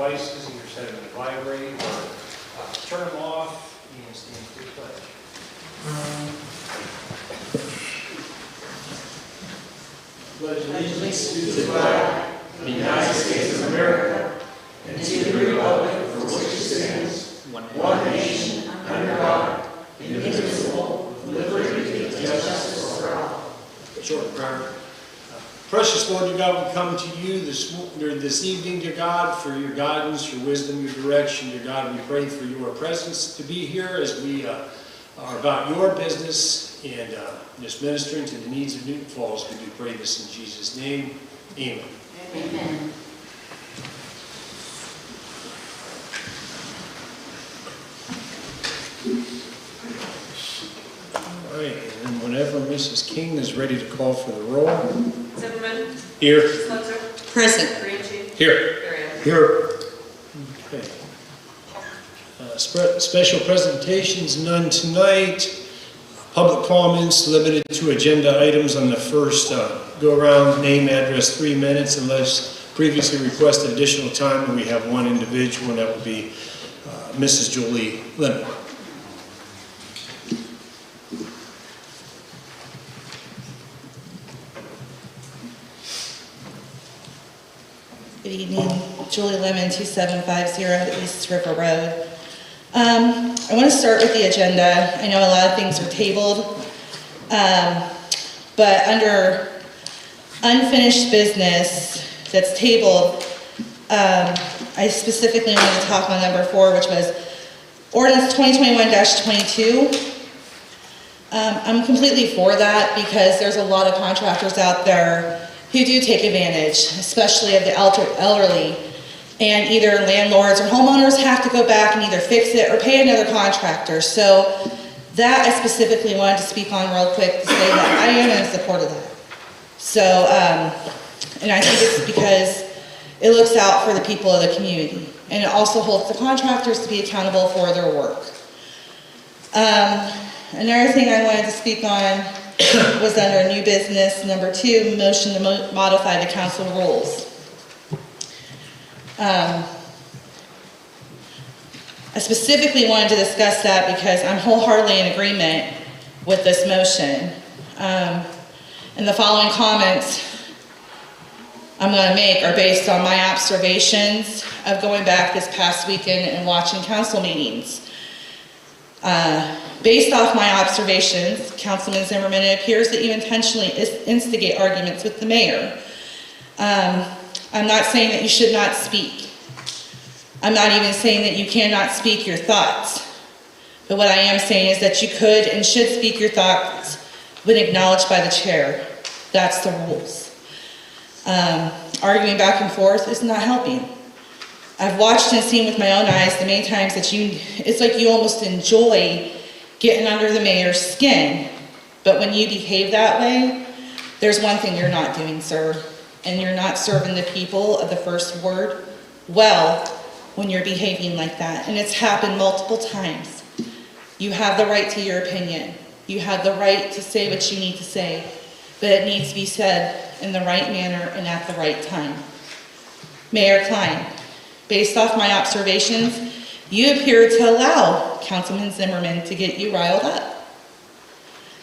devices, either set them to vibrate or turn them off, and stand for the pledge. Pledge allegiance to the flag of the United States of America and to the republic for which it stands, one nation, under God, indivisible, with liberty and justice for all. Short prayer. Precious Lord, dear God, we come to you this evening, dear God, for your guidance, your wisdom, your direction, dear God. We pray for your presence to be here as we are about your business and just ministering to the needs of Newton Falls. We do pray this in Jesus' name. Amen. Amen. All right, and whenever Mrs. King is ready to call for the roll. Zimmerman. Here. Slutzer. Present. Franchi. Here. Arian. Here. Okay. Special presentations, none tonight. Public comments limited to agenda items on the first go-around. Name, address, 3 minutes, unless previously requested additional time. And we have one individual, and that would be Mrs. Julie Lemon. Good evening. Julie Lemon, 2750 East River Road. I want to start with the agenda. I know a lot of things are tabled, but under unfinished business that's tabled, I specifically wanted to talk on number 4, which was ordinance 2021-22. I'm completely for that because there's a lot of contractors out there who do take advantage, especially of the elderly. And either landlords or homeowners have to go back and either fix it or pay another contractor. So that I specifically wanted to speak on real quick to say that I am in support of that. So, and I think it's because it looks out for the people of the community. And it also holds the contractors to be accountable for their work. Another thing I wanted to speak on was under new business, number 2, motion to modify the council rules. I specifically wanted to discuss that because I'm wholeheartedly in agreement with this motion. And the following comments I'm going to make are based on my observations of going back this past weekend and watching council meetings. Based off my observations, Councilman Zimmerman, it appears that you intentionally instigate arguments with the mayor. I'm not saying that you should not speak. I'm not even saying that you cannot speak your thoughts. But what I am saying is that you could and should speak your thoughts when acknowledged by the chair. That's the rules. Arguing back and forth is not helping. I've watched and seen with my own eyes the many times that it's like you almost enjoy getting under the mayor's skin. But when you behave that way, there's one thing you're not doing, sir. And you're not serving the people of the first ward well when you're behaving like that. And it's happened multiple times. You have the right to your opinion. You have the right to say what you need to say. But it needs to be said in the right manner and at the right time. Mayor Klein, based off my observations, you appear to allow Councilman Zimmerman to get you riled up.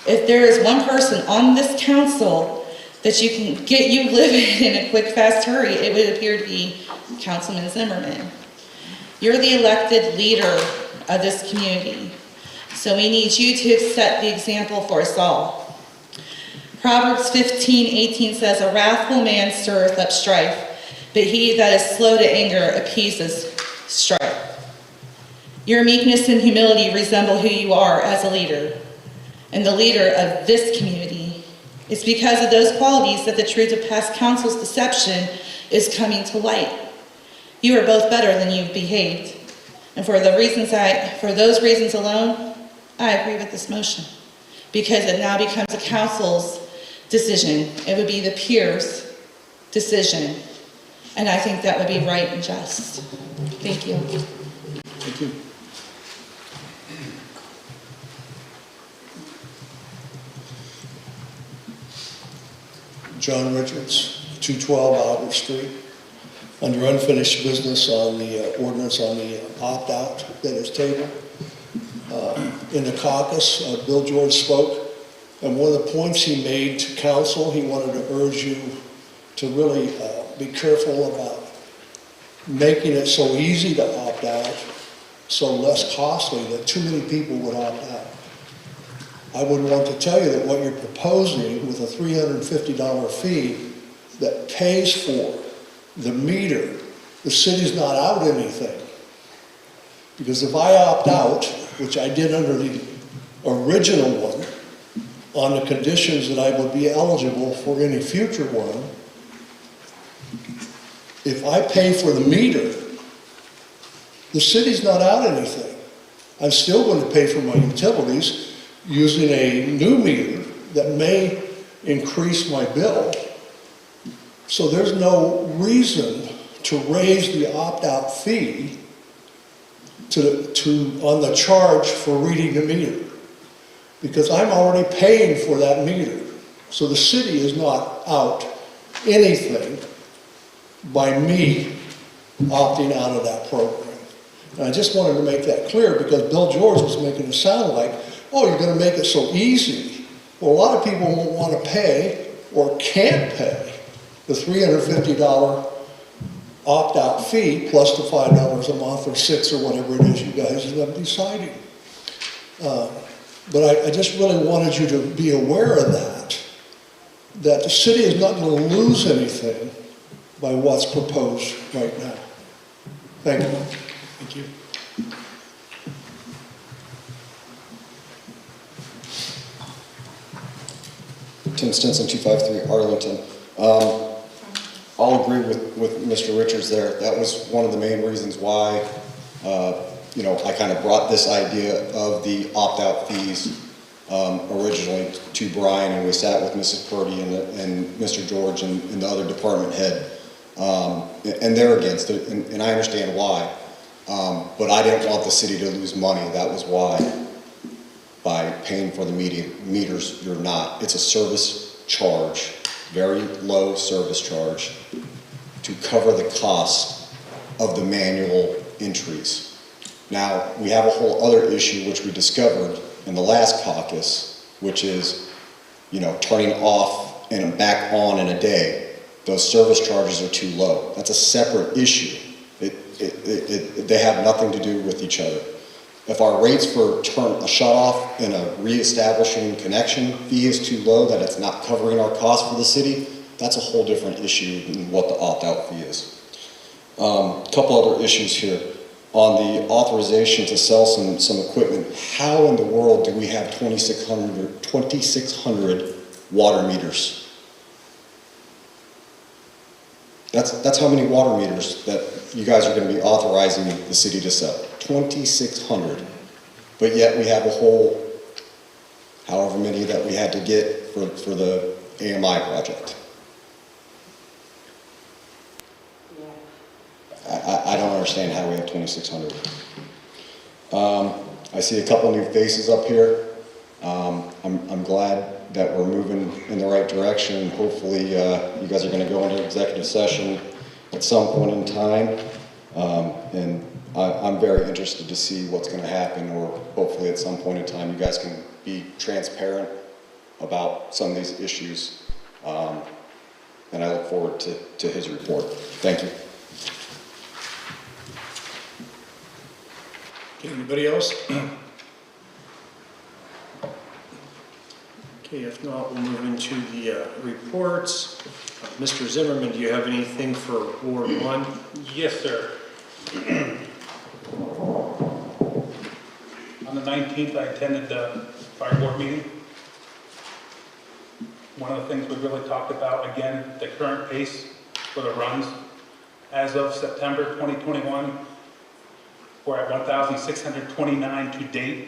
If there is one person on this council that you can get you living in a quick, fast hurry, it would appear to be Councilman Zimmerman. You're the elected leader of this community, so we need you to set the example for us all. Proverbs 15:18 says, "A wrathful man stirreth up strife, but he that is slow to anger appeases strife." Your meekness and humility resemble who you are as a leader and the leader of this community. It's because of those qualities that the truth of past council's deception is coming to light. You are both better than you've behaved. And for those reasons alone, I agree with this motion. Because it now becomes a council's decision. It would be the peers' decision. And I think that would be right and just. Thank you. Thank you. John Richards, 212 Albert Street. under unfinished business on the ordinance on the opt-out that is tabled. In the caucus, Bill George spoke, and one of the points he made to council, he wanted to urge you to really be careful about making it so easy to opt out, so less costly that too many people would opt out. I would want to tell you that what you're proposing with a $350 fee that pays for the meter, the city's not out anything. Because if I opt out, which I did under the original one, on the conditions that I would be eligible for any future one, if I pay for the meter, the city's not out anything. I'm still going to pay for my utilities using a new meter that may increase my bill. So there's no reason to raise the opt-out fee on the charge for reading the meter, because I'm already paying for that meter. So the city is not out anything by me opting out of that program. And I just wanted to make that clear, because Bill George was making it sound like, oh, you're going to make it so easy. Well, a lot of people won't want to pay or can't pay the $350 opt-out fee plus the $5 a month or $6 or whatever it is you guys end up deciding. But I just really wanted you to be aware of that the city is not going to lose anything by what's proposed right now. Thank you. Thank you. Tim Stinson, 253 Arlington. I'll agree with Mr. Richards there. That was one of the main reasons why, I kind of brought this idea of the opt-out fees originally to Brian, and we sat with Mrs. Purdy and Mr. George and the other department head, and they're against it, and I understand why. But I didn't want the city to lose money. That was why, by paying for the meters, you're not. It's a service charge, very low service charge, to cover the cost of the manual entries. Now, we have a whole other issue which we discovered in the last caucus, which is, turning off and back on in a day. Those service charges are too low. That's a separate issue. They have nothing to do with each other. If our rates for a shut-off and a re-establishing connection fee is too low, that it's not covering our costs for the city, that's a whole different issue than what the opt-out fee is. Couple other issues here. On the authorization to sell some equipment, how in the world do we have 2,600 water meters? That's how many water meters that you guys are going to be authorizing the city to sell. 2,600. But yet we have a whole, however many that we had to get for the AMI project. I don't understand how we have 2,600. I see a couple new faces up here. I'm glad that we're moving in the right direction. Hopefully you guys are going to go into executive session at some point in time. And I'm very interested to see what's going to happen, or hopefully at some point in time you guys can be transparent about some of these issues. And I look forward to his report. Thank you. Anybody else? Okay, if not, we'll move into the reports. Mr. Zimmerman, do you have anything for Ward 1? Yes, sir. On the 19th, I attended the fire board meeting. One of the things we really talked about, again, the current pace for the runs. As of September 2021, we're at 1,629 to date.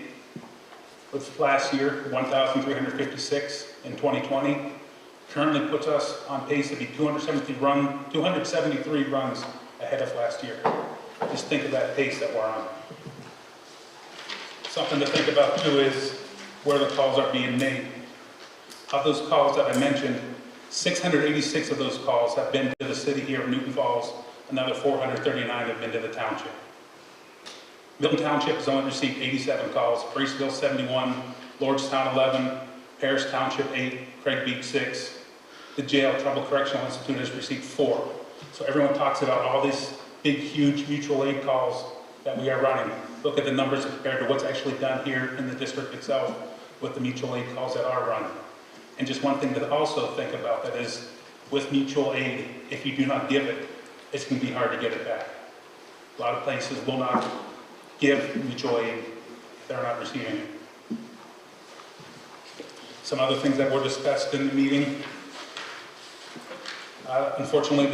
With last year, 1,356 in 2020. Currently puts us on pace to be 273 runs ahead of last year. Just think of that pace that we're on. Something to think about too is where the calls are being made. Of those calls that I mentioned, 686 of those calls have been to the city here of Newton Falls Another 439 have been to the township. Milton Township has only received 87 calls, Braceville 71, Lordstown 11, Harris Township 8, Craig Beach 6. The jail, Trumbull Correctional Institute, has received 4. So everyone talks about all these big, huge mutual aid calls that we are running. Look at the numbers compared to what's actually done here in the district itself with the mutual aid calls that are run. And just one thing to also think about that is, with mutual aid, if you do not give it, it's going to be hard to get it back. A lot of places will not give mutual aid if they're not receiving it. Some other things that were discussed in the meeting. Unfortunately,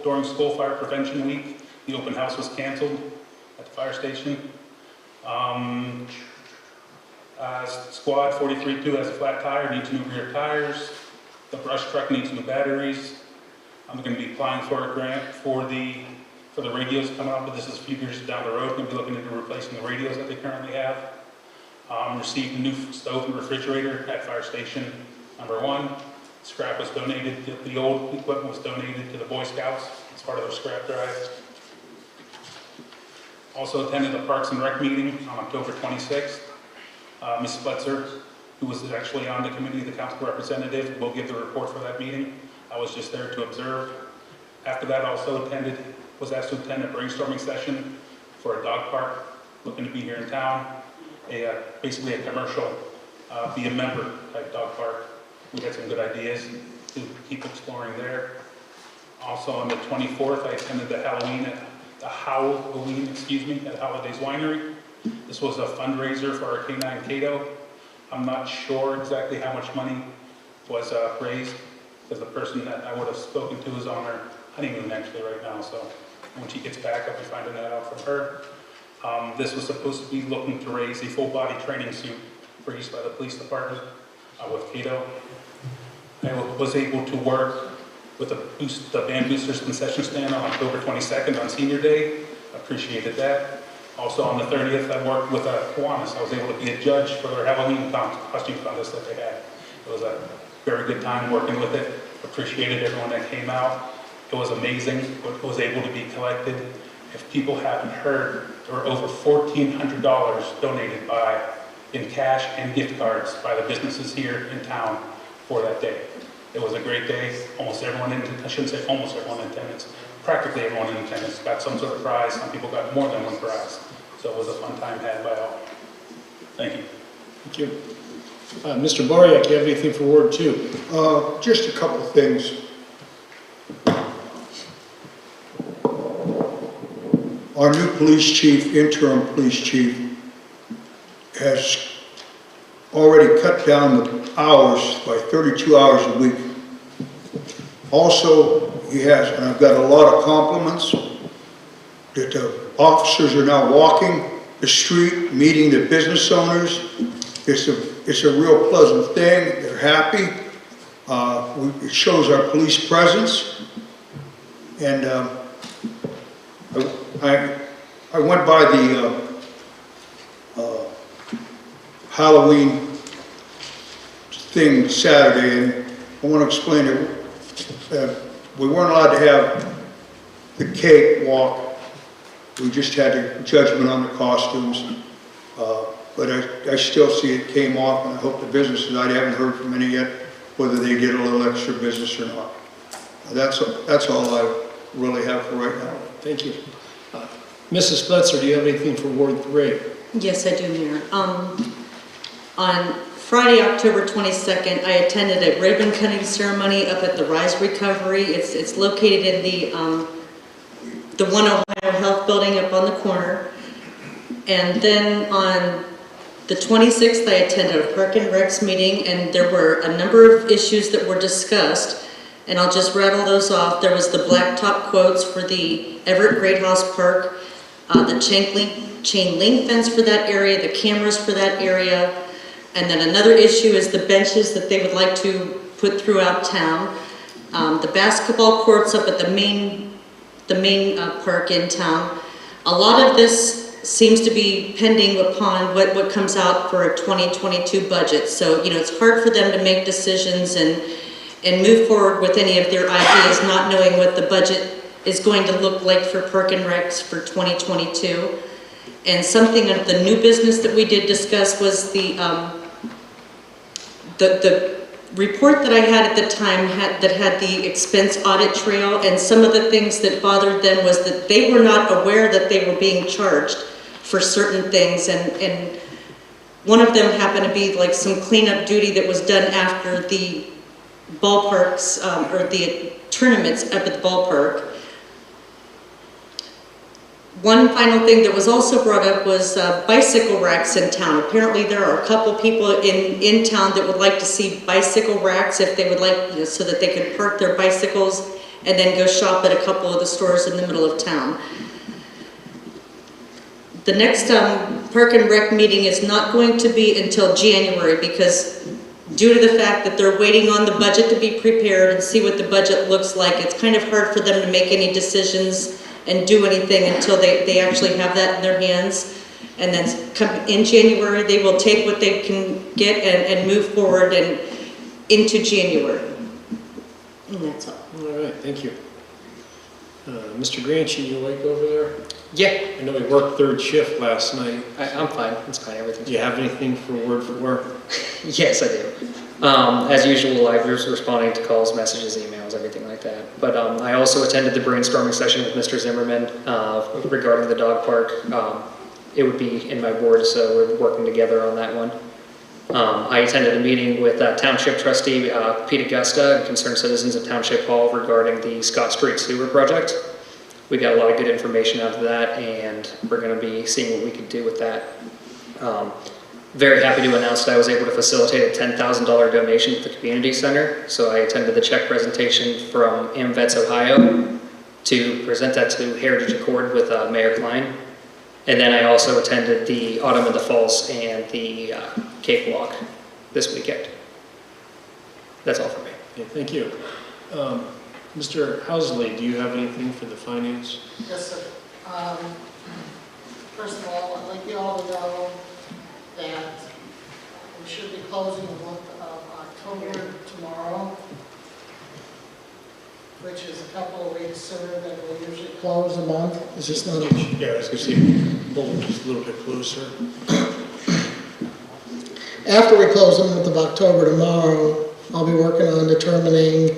during School Fire Prevention Week, the open house was canceled at the fire station. Squad 43-2 has a flat tire, needs new rear tires. The brush truck needs new batteries. I'm going to be applying for a grant for the radios coming up, but this is a few years down the road. Going to be looking into replacing the radios that they currently have. Received a new stove and refrigerator at fire station number 1. Scrap was donated, the old equipment was donated to the Boy Scouts as part of their scrap drive. Also attended the Parks and Rec meeting on October 26th. Ms. Spletzer, who was actually on the committee, the council representative, will give the report for that meeting. I was just there to observe. After that, also was asked to attend a brainstorming session for a dog park looking to be here in town. Basically a commercial, be a member type dog park. We had some good ideas to keep exploring there. Also on the 24th, I attended the Halloween at Holidays Winery. This was a fundraiser for our K9 Cato. I'm not sure exactly how much money was raised, because the person that I would have spoken to is on her honeymoon actually right now, so when she gets back, I'll be finding that out from her. This was supposed to be looking to raise a full body training suit for use by the police department with Cato. I was able to work with the Band Boosters concession stand on October 22nd on Senior Day. Appreciated that. Also on the 30th, I worked with Kiwanis. I was able to be a judge for their Halloween costume contest that they had. It was a very good time working with it. Appreciated everyone that came out. It was amazing what was able to be collected. If people haven't heard, there were over $1,400 donated in cash and gift cards by the businesses here in town for that day. It was a great day. Almost everyone I shouldn't say almost everyone in attendance, practically everyone in attendance got some sort of prize. Some people got more than one prize. So it was a fun time had by all. Thank you. Thank you. Mr. Boriak, do you have anything for Ward 2? Just a couple of things. Our new police chief, interim police chief, has already cut down the hours by 32 hours a week. Also, he has, and I've got a lot of compliments, that the officers are now walking the street, meeting the business owners. It's a real pleasant thing. They're happy. It shows our police presence. And I went by the Halloween thing Saturday, and I want to explain it. We weren't allowed to have the cake walk. We just had a judgment on the costumes. But I still see it came off, and I hope the businesses, I haven't heard from any yet, whether they get a little extra business or not. That's all I really have for right now. Thank you. Mrs. Spletzer, do you have anything for Ward 3? Yes, I do, Mayor. On Friday, October 22nd, I attended a ribbon cutting ceremony up at the Rise Recovery. It's located in the One Ohio Health Building up on the corner. And then on the 26th, I attended a Park and Recs meeting, and there were a number of issues that were discussed. And I'll just rattle those off. There was the blacktop quotes for the Everett Great House Park, the chain link fence for that area, the cameras for that area, and then another issue is the benches that they would like to put throughout town. The basketball courts up at the main park in town. A lot of this seems to be pending upon what comes out for a 2022 budget. So, it's hard for them to make decisions and move forward with any of their ideas, not knowing what the budget is going to look like for Park and Recs for 2022. And something of the new business that we did discuss was the report that I had at the time that had the expense audit trail, and some of the things that bothered them was that they were not aware that they were being charged for certain things, and one of them happened to be like some cleanup duty that was done after the ballparks, or the tournaments up at the ballpark. One final thing that was also brought up was bicycle racks in town. Apparently there are a couple people in town that would like to see bicycle racks if they would like, so that they could park their bicycles and then go shop at a couple of the stores in the middle of town. The next Park and Rec meeting is not going to be until January, because due to the fact that they're waiting on the budget to be prepared and see what the budget looks like, it's kind of hard for them to make any decisions and do anything until they actually have that in their hands. And then come in January, they will take what they can get and move forward and into January. And that's all. All right, thank you. Mr. Granchi, you awake over there? Yeah, I know we worked third shift last night. I'm fine. It's fine. Everything's Do you have anything for word for word? Yes, I do. As usual, I was responding to calls, messages, emails, everything like that. But I also attended the brainstorming session with Mr. Zimmerman regarding the dog park. It would be in my ward, so we're working together on that one. I attended a meeting with Township Trustee Pete Augusta and concerned citizens of Township Hall regarding the Scott Street Sewer Project. We got a lot of good information out of that, and we're going to be seeing what we can do with that. Very happy to announce that I was able to facilitate a $10,000 donation to the community center. So I attended the check presentation from AmVets Ohio to present that to Heritage Accord with Mayor Klein. And then I also attended the Autumn in the Falls and the Cakewalk this weekend. That's all for me. Okay, thank you. Mr. Housley, do you have anything for the finance? Yes, sir. First of all, I'd like you all to know that we should be closing the month of October tomorrow, which is a couple of weeks sooner than we usually close a month. It's just not. Yeah, I was going to say, hold it just a little bit closer. After we close the month of October tomorrow, I'll be working on determining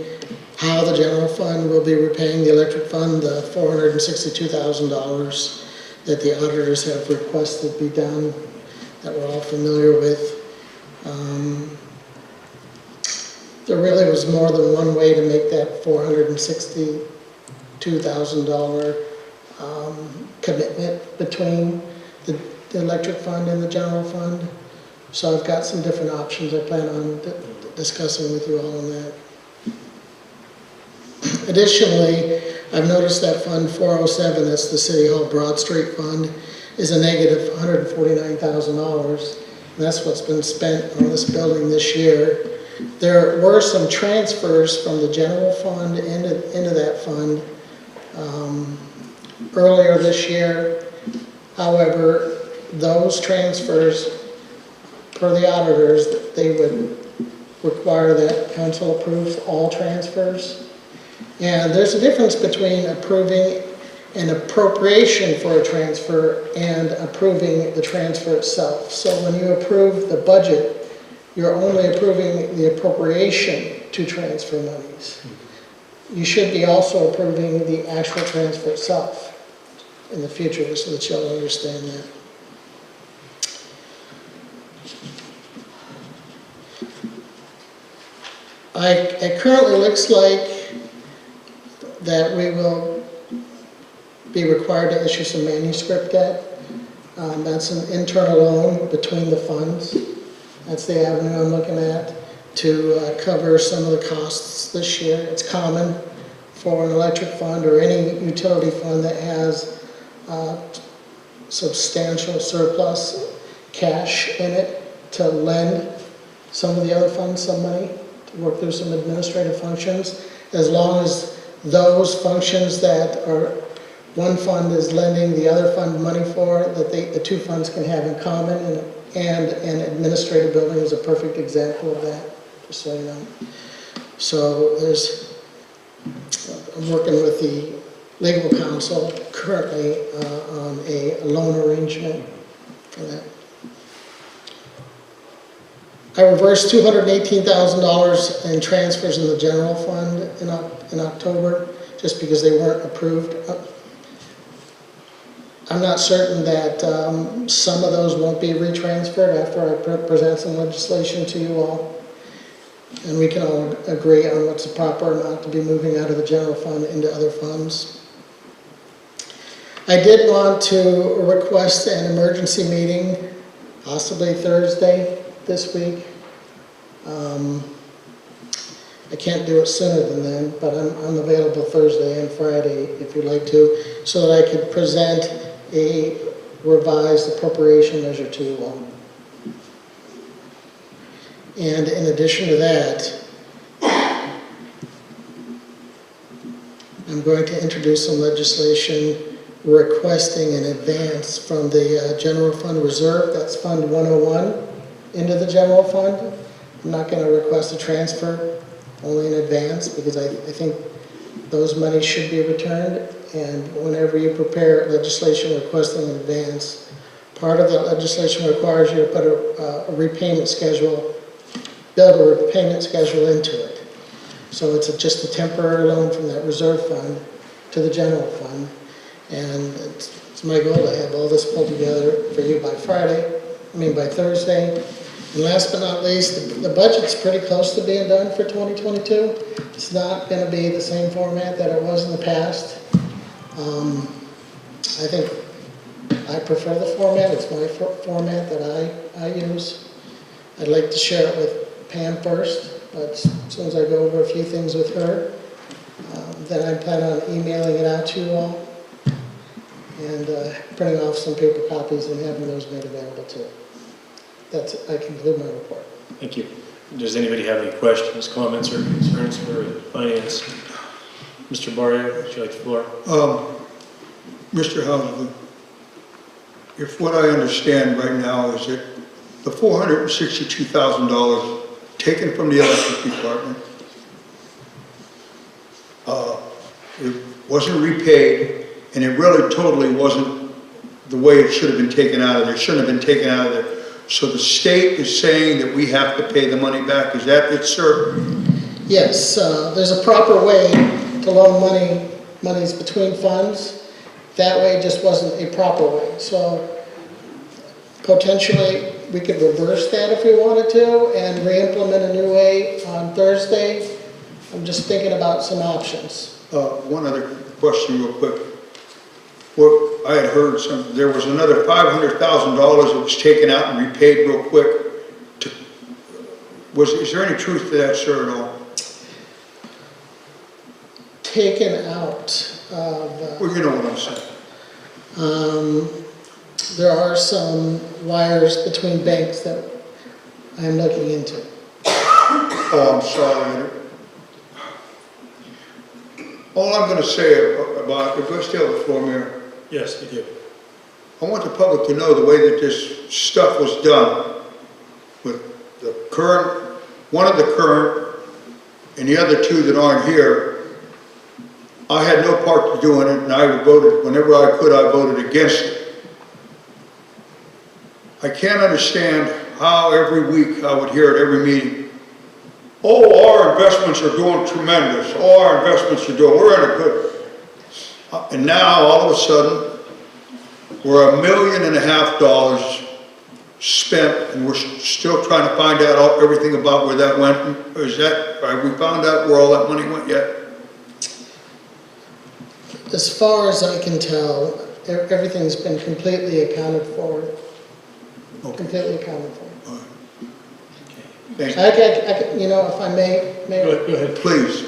how the general fund will be repaying the electric fund, the $462,000 that the auditors have requested be done, that we're all familiar with. There really was more than one way to make that $462,000 commitment between the electric fund and the general fund. So I've got some different options I plan on discussing with you all on that. Additionally, I've noticed that Fund 407, that's the City Hall Broad Street Fund, is a negative $149,000. That's what's been spent on this building this year. There were some transfers from the general fund into that fund earlier this year. However, those transfers, per the auditors, they would require that council approves all transfers. And there's a difference between approving an appropriation for a transfer and approving the transfer itself. So when you approve the budget, you're only approving the appropriation to transfer monies. You should be also approving the actual transfer itself in the future, so that you'll understand that. It currently looks like that we will be required to issue some manuscript debt. That's an internal loan between the funds. That's the avenue I'm looking at to cover some of the costs this year. It's common for an electric fund or any utility fund that has substantial surplus cash in it to lend some of the other funds some money to work through some administrative functions, as long as those functions that are one fund is lending the other fund money for, that the two funds can have in common, and an administrative building is a perfect example of that, just so you know. So I'm working with the legal counsel currently on a loan arrangement for that. I reversed $218,000 in transfers in the general fund in October, just because they weren't approved. I'm not certain that some of those won't be retransferred after I present some legislation to you all. And we can all agree on what's the proper amount to be moving out of the general fund into other funds. I did want to request an emergency meeting, possibly Thursday this week. I can't do it sooner than then, but I'm available Thursday and Friday if you'd like to, so that I could present a revised appropriation measure to you all. And in addition to that, I'm going to introduce some legislation requesting an advance from the general fund reserve, that's Fund 101, into the general fund. I'm not going to request a transfer, only in advance, because I think those monies should be returned. And whenever you prepare legislation requesting an advance, part of that legislation requires you to put a repayment schedule, build a repayment schedule into it. So it's just a temporary loan from that reserve fund to the general fund. And it's my goal to have all this pulled together for you by by Thursday. And last but not least, the budget's pretty close to being done for 2022. It's not going to be the same format that it was in the past. I think I prefer the format. It's my format that I use. I'd like to share it with Pam first, but as soon as I go over a few things with her, then I plan on emailing it out to you all and printing off some paper copies and having those made available too. I conclude my report. Thank you. Does anybody have any questions, comments, or concerns for finance? Mr. Barrio, would you like the floor? Mr. Housley, if what I understand right now is that the $462,000 taken from the electric department, it wasn't repaid, and it really totally wasn't the way it should have been taken out of there. It shouldn't have been taken out of there. So the state is saying that we have to pay the money back. Is that it, sir? Yes, there's a proper way to loan monies between funds. That way just wasn't a proper way. So potentially we could reverse that if we wanted to and re-implement a new way on Thursday. I'm just thinking about some options. One other question real quick. What I had heard, there was another $500,000 that was taken out and repaid real quick. Is there any truth to that, sir, at all? Taken out of... Well, you know what I'm saying. There are some wires between banks that I'm looking into. Oh, I'm sorry. All I'm going to say about, if I still have the floor, Mayor. Yes, you do. I want the public to know the way that this stuff was done with the current, one of the current, and the other two that aren't here. I had no part to doing it, and I voted, whenever I could, I voted against it. I can't understand how every week I would hear at every meeting, oh, our investments are doing tremendous. Oh, our investments are doing, we're in a good. And now, all of a sudden, we're $1.5 million spent, and we're still trying to find out everything about where that went. Have we found out where all that money went yet? As far as I can tell, everything's been completely accounted for. Okay. Completely accounted for. All right. Okay. Thank you. You know, if I may. Go ahead. Please.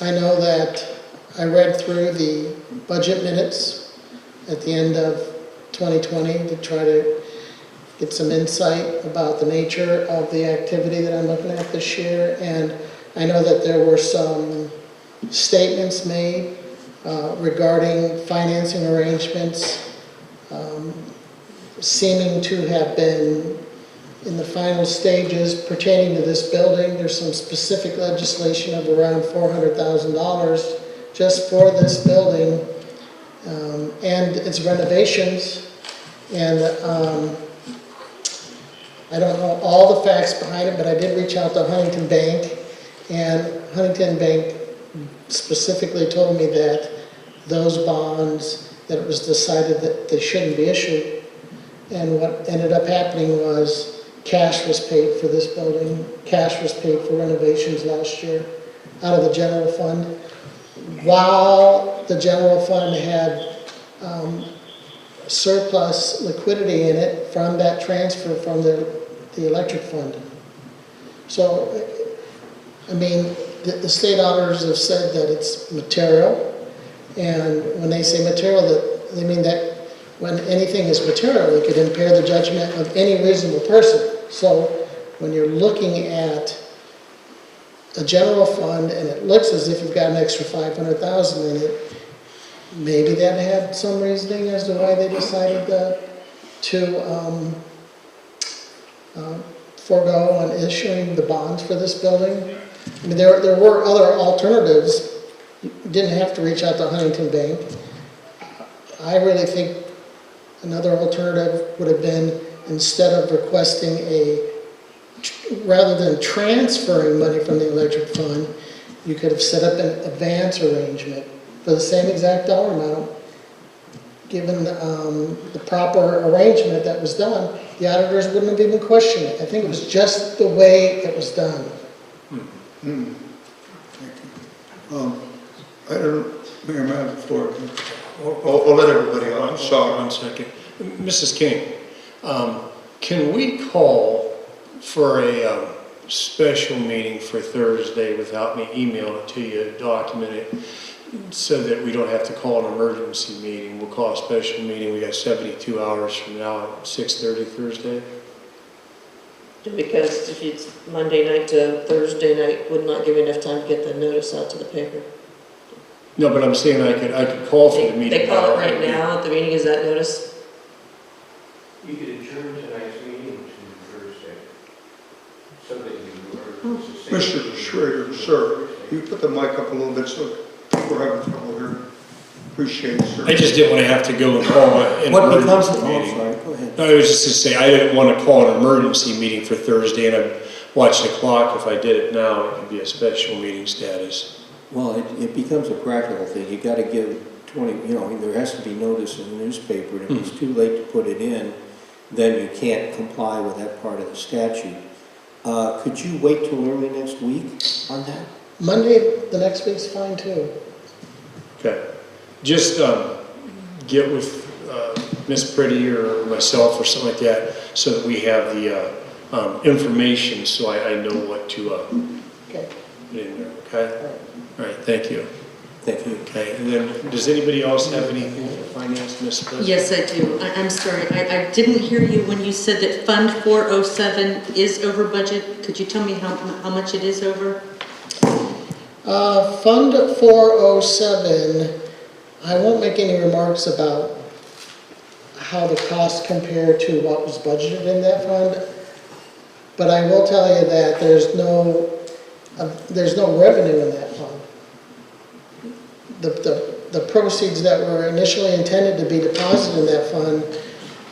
I know that I read through the budget minutes at the end of 2020 to try to get some insight about the nature of the activity that I'm looking at this year. And I know that there were some statements made regarding financing arrangements seeming to have been in the final stages pertaining to this building. There's some specific legislation of around $400,000 just for this building, and its renovations. And I don't know all the facts behind it, but I did reach out to Huntington Bank, and Huntington Bank specifically told me that those bonds, that it was decided that they shouldn't be issued. And what ended up happening was cash was paid for this building, cash was paid for renovations last year out of the general fund, while the general fund had surplus liquidity in it from that transfer from the electric fund. So, I mean, the state auditors have said that it's material, and when they say material, that they mean that when anything is material, it could impair the judgment of any reasonable person. So when you're looking at a general fund and it looks as if you've got an extra $500,000 in it, maybe that had some reasoning as to why they decided to forego on issuing the bonds for this building. I mean, there were other alternatives. You didn't have to reach out to Huntington Bank. I really think another alternative would have been, instead of requesting rather than transferring money from the electric fund, you could have set up an advance arrangement for the same exact dollar amount. Given the proper arrangement that was done, the auditors wouldn't have even questioned it. I think it was just the way it was done. I don't, Mayor, I have the floor. I'll let everybody on. I'm sorry. 1 second. Mrs. King, can we call for a special meeting for Thursday without me emailing it to you, document it, so that we don't have to call an emergency meeting? We'll call a special meeting. We got 72 hours from now at 6:30 Thursday. Because if it's Monday night to Thursday night, would not give enough time to get the notice out to the paper. No, but I'm saying I could call for the meeting. They call it right now at the meeting, is that notice? You could adjourn tonight's meeting to Thursday, so that you are... Mr. Schrader, sir, you put the mic up a little bit so people are having trouble here. Appreciate it, sir. I just didn't want to have to go and call an What becomes emergency the, oh, meeting. sorry, go ahead. No, I was just to say, I didn't want to call an emergency meeting for Thursday, and I watched the clock. If I did it now, it could be a special meeting status. Well, it becomes a practical thing. You gotta give 20, there has to be notice in the newspaper, and if it's too late to put it in, then you can't comply with that part of the statute. Could you wait till early next week on that? Monday, the next week's fine too. Okay. Just get with Miss Pretty or myself or something like that, so that we have the information, so I know what to Okay. put in there, okay? All right, thank you. Thank you. Okay, and then, does anybody else have anything for finance, Ms. President? Yes, I do. I'm sorry, I didn't hear you when you said that Fund 407 is over budget. Could you tell me how much it is over? Fund 407, I won't make any remarks about how the costs compare to what was budgeted in that fund, but I will tell you that there's no revenue in that fund. The proceeds that were initially intended to be deposited in that fund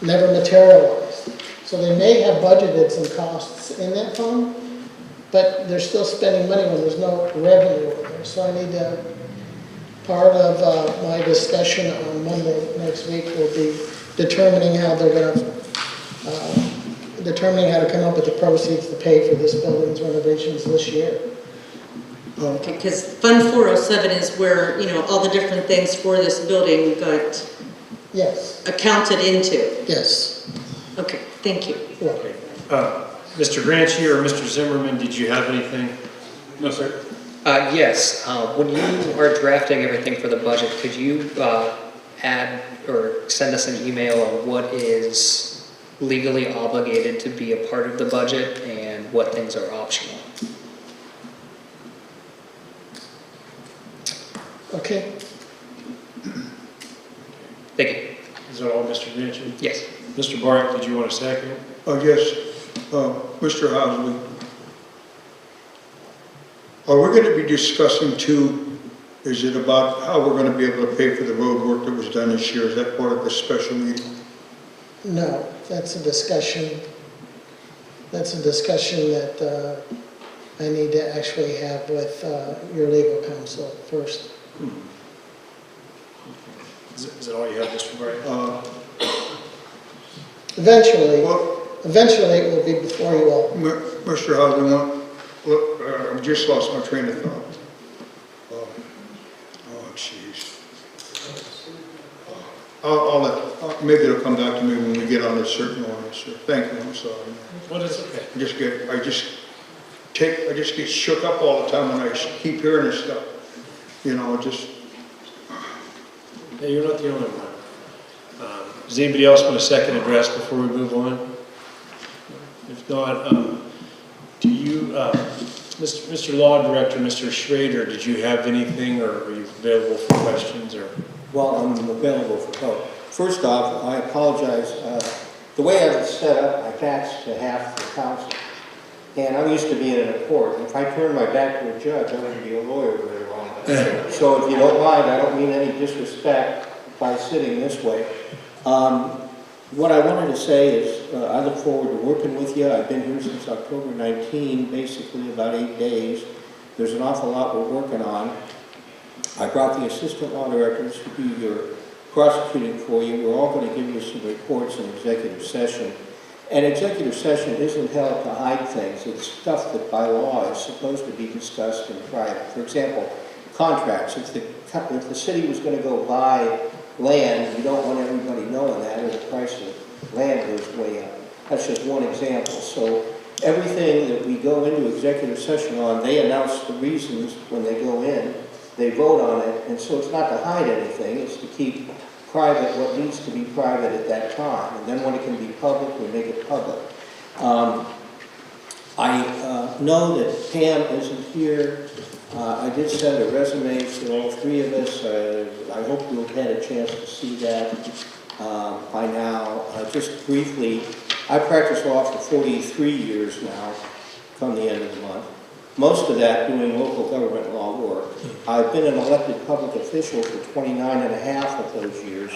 never materialized. So they may have budgeted some costs in that fund, but they're still spending money when there's no revenue in there. So I need to, part of my discussion on Monday next week will be determining how they're going to, determining how to come up with the proceeds to pay for this building's renovations this year. Okay, because Fund 407 is where, all the different things for this building got Yes, accounted into. yes. Okay, thank you. Okay. Mr. Granchi or Mr. Zimmerman, did you have anything? No, sir. Yes, when you are drafting everything for the budget, could you add or send us an email on what is legally obligated to be a part of the budget and what things are optional? Okay. Thank you. Is that all, Mr. Granchi? Yes. Mr. Bart, did you want a second? Yes, Mr. Housley. Are we going to be discussing two Is it about how we're going to be able to pay for the road work that was done this year? Is that part of the special meeting? No, that's a discussion. That's a discussion that I need to actually have with your legal counsel first. Is that all you have, Mr. Brian? Eventually, Well, eventually it will be before you all. Mr. Housen, look, I just lost my train of thought. Oh, jeez. Maybe it'll come back to me when we get on a certain ordinance, sir. Thank you, I'm sorry. What is okay? I just get shook up all the time when I keep hearing this stuff. You know, just. Yeah, you're not the only one. Does anybody else want a second address before we move on? If not, do you, Mr. Law Director, Mr. Schrader, did you have anything, or are you available for questions, or? Well, I'm available for help. First off, I apologize. The way I was set up, I taxed to half the council. And I'm used to being in a court. If I turn my back to a judge, I wouldn't be a lawyer very long. So if you don't mind, I don't mean any disrespect by sitting this way. What I wanted to say is I look forward to working with you. I've been here since October 19, basically about 8 days. There's an awful lot we're working on. I brought the assistant law directors to do your prosecuting for you. We're all going to give you some reports in executive session. And executive session isn't held to hide things. It's stuff that by law is supposed to be discussed in private. For example, contracts. If the city was going to go buy land, you don't want everybody knowing that, or the price of land goes way up. That's just one example. So everything that we go into executive session on, they announce the reasons when they go in. They vote on it, and so it's not to hide anything. It's to keep private what needs to be private at that time. And then when it can be public, we make it public. I know that Pam isn't here. I did send a resume to all three of us. I hope you'll have had a chance to see that by now. Just briefly, I practiced law for 43 years now, come the end of the month. Most of that doing local government law work. I've been an elected public official for 29 and a half of those years.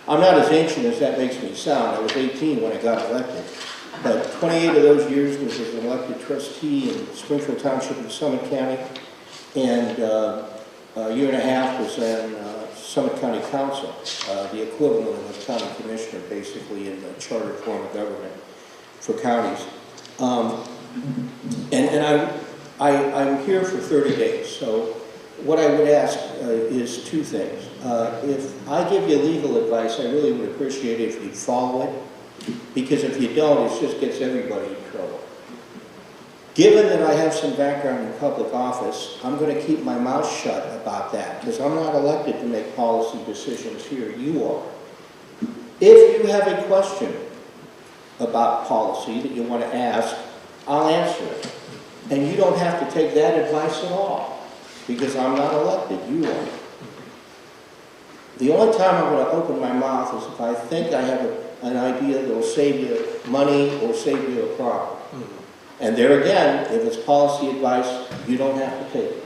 I'm not as ancient as that makes me sound. I was 18 when I got elected. But 28 of those years was as an elected trustee in Springfield Township in Summit County. And a year and a half was in Summit County Council, the equivalent of a county commissioner, basically, in the charter form of government for counties. I'm here for 30 days, so what I would ask is two things. If I give you legal advice, I really would appreciate it if you follow it, because if you don't, it just gets everybody in trouble. Given that I have some background in public office, I'm going to keep my mouth shut about that, because I'm not elected to make policy decisions here. You are. If you have a question about policy that you want to ask, I'll answer it. And you don't have to take that advice at all, because I'm not elected, you are. The only time I'm going to open my mouth is if I think I have an idea that will save you money or save you a problem. And there again, if it's policy advice, you don't have to take it.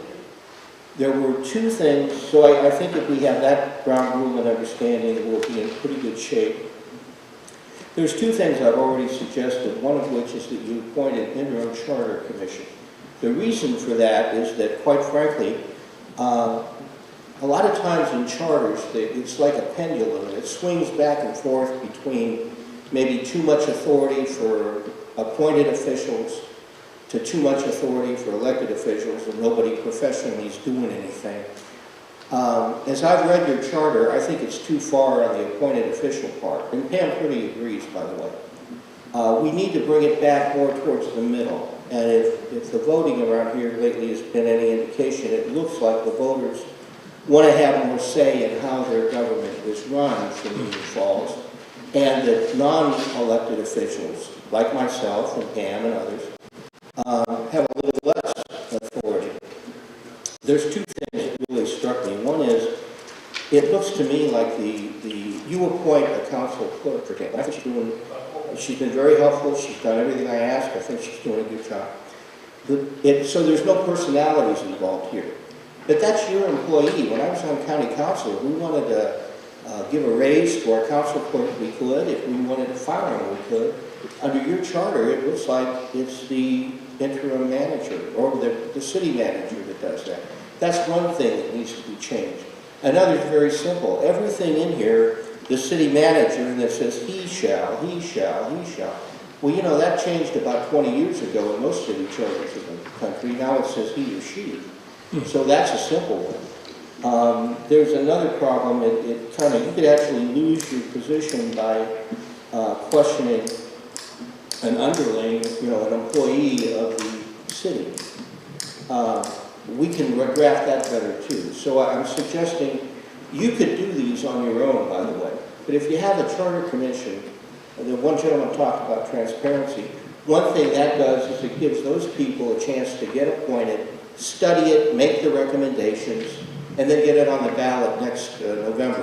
There were two things, so I think if we have that ground rule and understanding, we'll be in pretty good shape. There's two things I've already suggested, one of which is that you appoint an interim charter commission. The reason for that is that, quite frankly, a lot of times in charters, it's like a pendulum. It swings back and forth between maybe too much authority for appointed officials to too much authority for elected officials, and nobody professionally is doing anything. As I've read your charter, I think it's too far on the appointed official part, and Pam pretty agrees, by the way. We need to bring it back more towards the middle, and if the voting around here lately has been any indication, it looks like the voters want to have more say in how their government is run for Union Falls, and that non-elected officials, like myself and Pam and others, have a little less authority. There's two things that really struck me. One is, it looks to me like you appoint a council clerk for example. I think she's been very helpful. She's done everything I asked. I think she's doing a good job. So there's no personalities involved here. But that's your employee. When I was on county council, if we wanted to give a raise to our council clerk, we could. If we wanted to fire him, we could. Under your charter, it looks like it's the interim manager or the city manager that does that. That's one thing that needs to be changed. Another is very simple. Everything in here, the city manager, that says he shall, he shall, he shall. Well, you know, that changed about 20 years ago in most city charters in the country. Now it says he or she. So that's a simple one. There's another problem. You could actually lose your position by questioning an underling, you know, an employee of the city. We can draft that better too. So I'm suggesting you could do these on your own, by the way. But if you have a charter commission, the one gentleman talked about transparency, one thing that does is it gives those people a chance to get appointed, study it, make the recommendations, and then get it on the ballot next November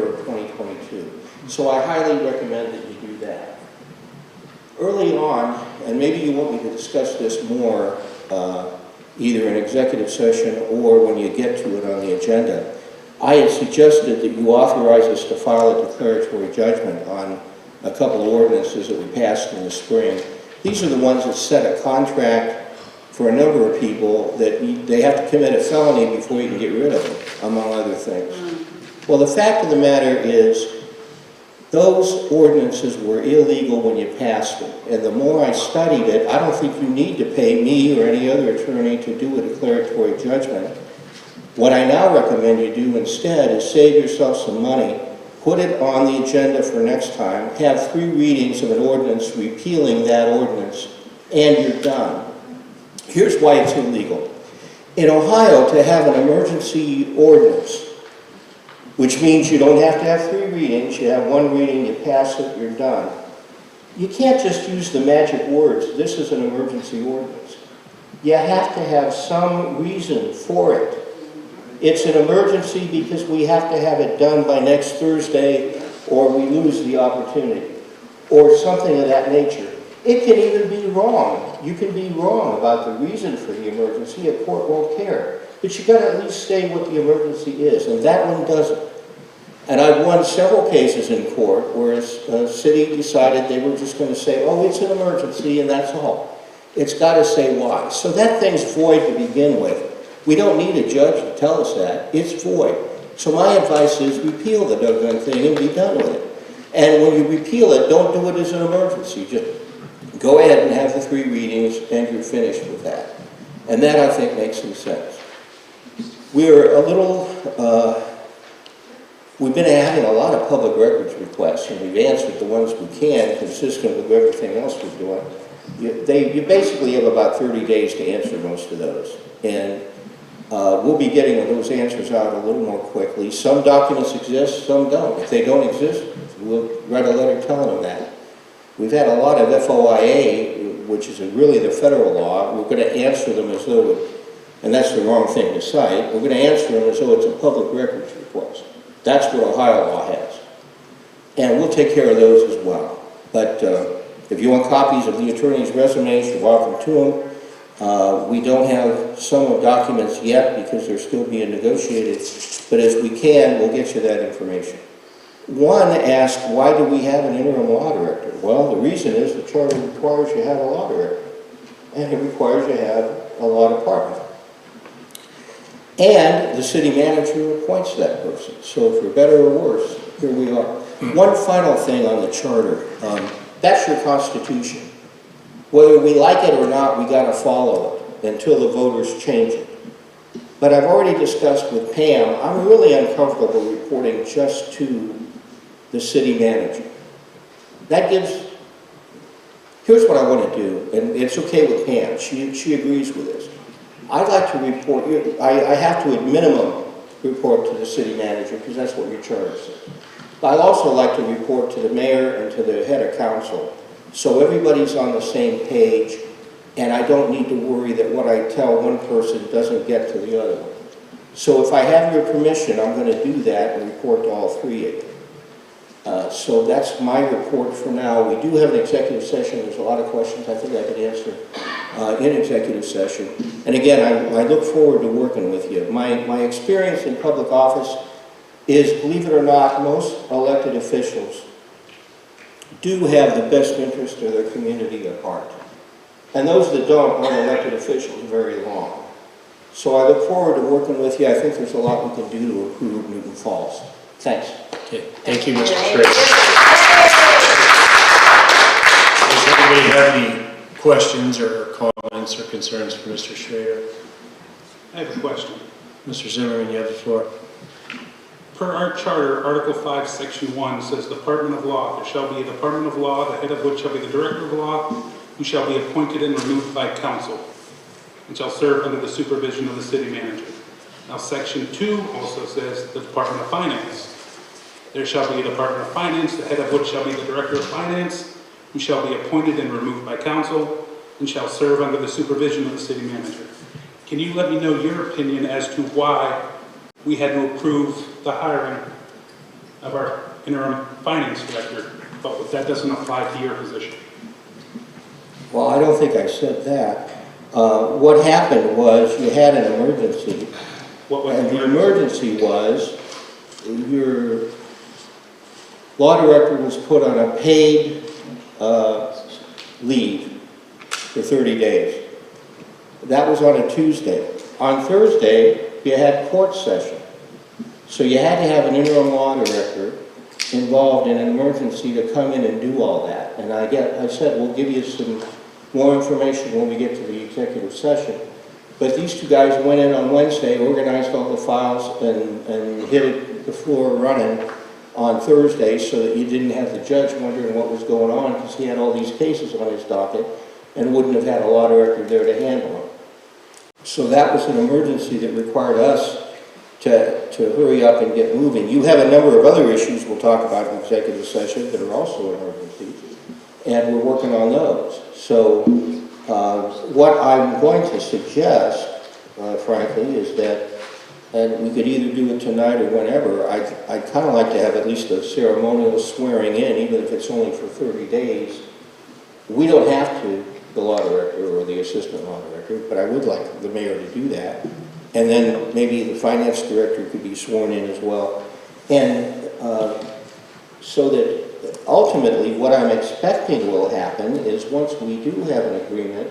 of 2022. So I highly recommend that you do that. Early on, and maybe you want me to discuss this more, either in executive session or when you get to it on the agenda, I had suggested that you authorize us to file a declaratory judgment on a couple of ordinances that we passed in the spring. These are the ones that set a contract for a number of people that they have to commit a felony before you can get rid of them, among other things. Well, the fact of the matter is, those ordinances were illegal when you passed them. And the more I studied it, I don't think you need to pay me or any other attorney to do a declaratory judgment. What I now recommend you do instead is save yourself some money, put it on the agenda for next time, have 3 readings of an ordinance repealing that ordinance, and you're done. Here's why it's illegal. In Ohio, to have an emergency ordinance, which means you don't have to have 3 readings, you have 1 reading, you pass it, you're done. You can't just use the magic words, this is an emergency ordinance. You have to have some reason for it. It's an emergency because we have to have it done by next Thursday or we lose the opportunity, or something of that nature. It can even be wrong. You can be wrong about the reason for the emergency, a court won't care. But you've got to at least say what the emergency is, and that one doesn't. And I've won several cases in court where a city decided they were just going to say, oh, it's an emergency, and that's all. It's got to say why. So that thing's void to begin with. We don't need a judge to tell us that. It's void. So my advice is repeal the doggone thing and be done with it. And when you repeal it, don't do it as an emergency. Just go ahead and have the 3 readings, and you're finished with that. And that, I think, makes some sense. We're a little, we've been having a lot of public records requests, and we've answered the ones we can, consistent with everything else we're doing. You basically have about 30 days to answer most of those. And we'll be getting those answers out a little more quickly. Some documents exist, some don't. If they don't exist, we'll write a letter telling them that. We've had a lot of FOIA, which is really the federal law. We're going to answer them as though, and that's the wrong thing to cite, we're going to answer them as though it's a public records request. That's what Ohio law has. And we'll take care of those as well. But if you want copies of the attorney's resumes, you're welcome to them. We don't have some of documents yet because they're still being negotiated, but as we can, we'll get you that information. One asked, why do we have an interim law director? Well, the reason is the charter requires you have a law director, and it requires you have a law department. And the city manager appoints that person. So for better or worse, here we are. One final thing on the charter. That's your constitution. Whether we like it or not, we got to follow it until the voters change it. But I've already discussed with Pam, I'm really uncomfortable reporting just to the city manager. That gives, here's what I want to do, and it's okay with Pam, she agrees with this. I'd like to report, I have to at minimum report to the city manager because that's what your charter says. But I'd also like to report to the mayor and to the head of council so everybody's on the same page and I don't need to worry that what I tell one person doesn't get to the other one. So if I have your permission, I'm going to do that and report to all 3 of you. So that's my report for now. We do have an executive session. There's a lot of questions I think I could answer. in executive session. And again, I look forward to working with you. My experience in public office is, believe it or not, most elected officials do have the best interest of their community at heart. And those that don't aren't elected officials very long. So I look forward to working with you. I think there's a lot we can do to improve Newton Falls. Thanks. Okay, thank you, Mr. Schrader. Does anybody have any questions or comments or concerns for Mr. Schrader? I have a question. Mr. Zimmerman, you have the floor. Per our charter, Article 5, Section 1 says Department of Law. There shall be a Department of Law, the head of which shall be the Director of Law, who shall be appointed and removed by council, and shall serve under the supervision of the city manager. Now, Section 2 also says the Department of Finance. There shall be a Department of Finance, the head of which shall be the Director of Finance, who shall be appointed and removed by council, and shall serve under the supervision of the city manager. Can you let me know your opinion as to why we had to approve the hiring of our interim finance director, but that doesn't apply to your position? Well, I don't think I said that. What happened was you had an emergency. What was and the emergency was your law director was put on a paid leave for 30 days. That was on a Tuesday. On Thursday, you had court session. So you had to have an interim law director involved in an emergency to come in and do all that. And I said, we'll give you some more information when we get to the executive session. But these two guys went in on Wednesday, organized all the files, and hit the floor running on Thursday so that you didn't have the judge wondering what was going on because he had all these cases on his docket and wouldn't have had a law director there to handle them. So that was an emergency that required us to hurry up and get moving. You have a number of other issues we'll talk about in executive session that are also emergencies, and we're working on those. So what I'm going to suggest, frankly, is that, and we could either do it tonight or whenever, I'd kind of like to have at least a ceremonial swearing in, even if it's only for 30 days. We don't have to, the law director or the assistant law director, but I would like the mayor to do that. And then maybe the finance director could be sworn in as well. And so that ultimately what I'm expecting will happen is once we do have an agreement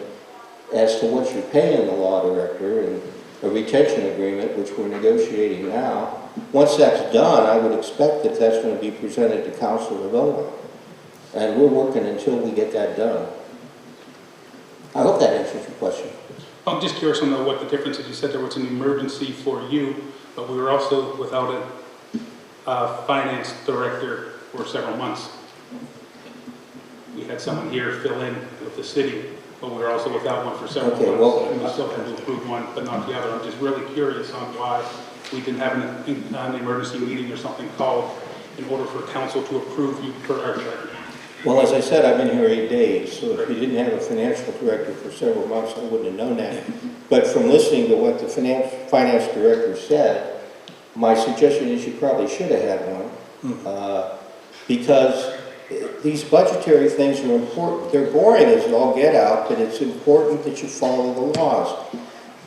as to what you're paying the law director and a retention agreement, which we're negotiating now, once that's done, I would expect that that's going to be presented to council to vote on. And we're working until we get that done. I hope that answers your question. I'm just curious to know what the difference is. You said there was an emergency for you, but we were also without a finance director for several months. We had someone here fill in with the city, but we were also without one for several months. Well, and we still had to approve one, but not the other. I'm just really curious on why we didn't have an emergency meeting or something called in order for council to approve you per our charter. Well, as I said, I've been here 8 days, so if you didn't have a financial director for several months, I wouldn't have known that. But from listening to what the finance director said, my suggestion is you probably should have had one, because these budgetary things are important. They're boring as all get out, but it's important that you follow the laws.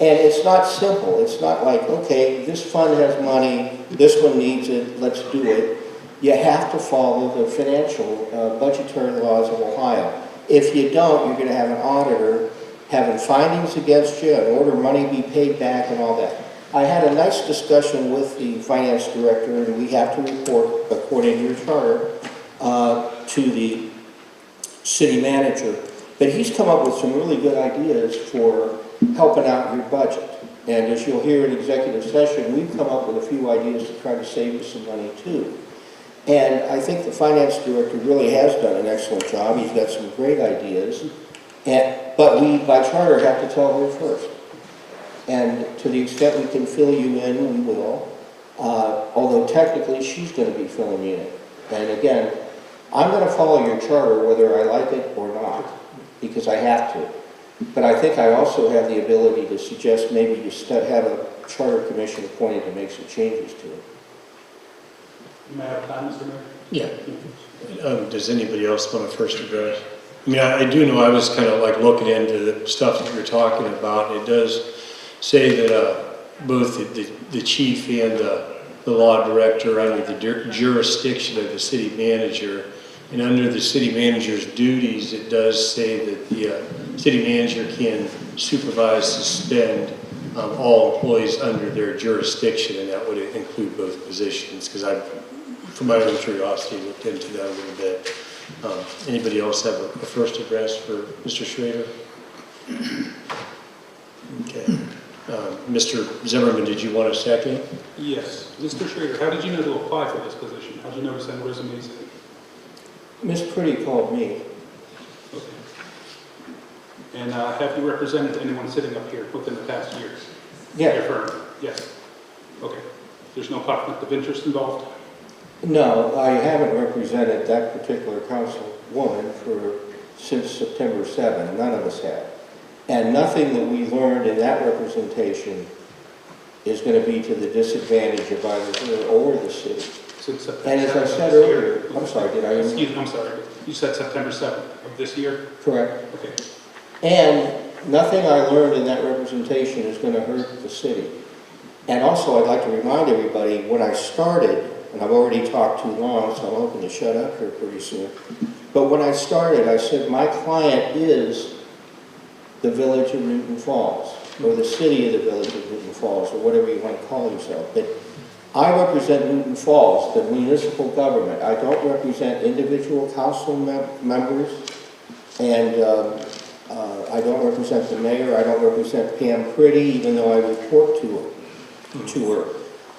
And it's not simple. It's not like, okay, this fund has money, this one needs it, let's do it. You have to follow the financial budgetary laws of Ohio. If you don't, you're going to have an auditor having findings against you and order money be paid back and all that. I had a nice discussion with the finance director, and we have to report, according to your charter, to the city manager. But he's come up with some really good ideas for helping out your budget. And as you'll hear in executive session, we've come up with a few ideas to try to save you some money too. And I think the finance director really has done an excellent job. He's got some great ideas. But we, by charter, have to tell her first. And to the extent we can fill you in, we will. Although technically, she's going to be filling you in. And again, I'm going to follow your charter whether I like it or not, because I have to. But I think I also have the ability to suggest maybe you have a charter commission appointed to make some changes to it. You may have time, Mr. Mayor? Yeah. Does anybody else want to first address? I mean, I do know, I was kind of like looking into the stuff that you're talking about. It does say that both the chief and the law director are under the jurisdiction of the city manager. And under the city manager's duties, it does say that the city manager can supervise, suspend all employees under their jurisdiction, and that would include both positions, because I, from my own curiosity, looked into that a little bit. Anybody else have a first address for Mr. Schrader? Okay. Mr. Zimmerman, did you want a second? Yes. Mr. Schrader, how did you know to apply for this position? How did you know to send resumes in? Miss Pretty called me. Okay. And have you represented anyone sitting up here within the past year? Yeah. Your firm? Yes. Okay. There's no conflict of interest involved? No, I haven't represented that particular councilwoman since September 7. None of us have. And nothing that we learned in that representation is going to be to the disadvantage of either her or the city. Since September And as I 7th said of this earlier, year? I'm sorry, did I? Excuse me, I'm sorry. You said September 7th of this year? Correct. Okay. And nothing I learned in that representation is going to hurt the city. And also, I'd like to remind everybody, when I started, and I've already talked too long, so I'm hoping to shut up here pretty soon. But when I started, I said my client is the village of Newton Falls, or the city of the village of Newton Falls, or whatever you want to call yourself. But I represent Newton Falls, the municipal government. I don't represent individual council members, and I don't represent the mayor. I don't represent Pam Pretty, even though I report to her.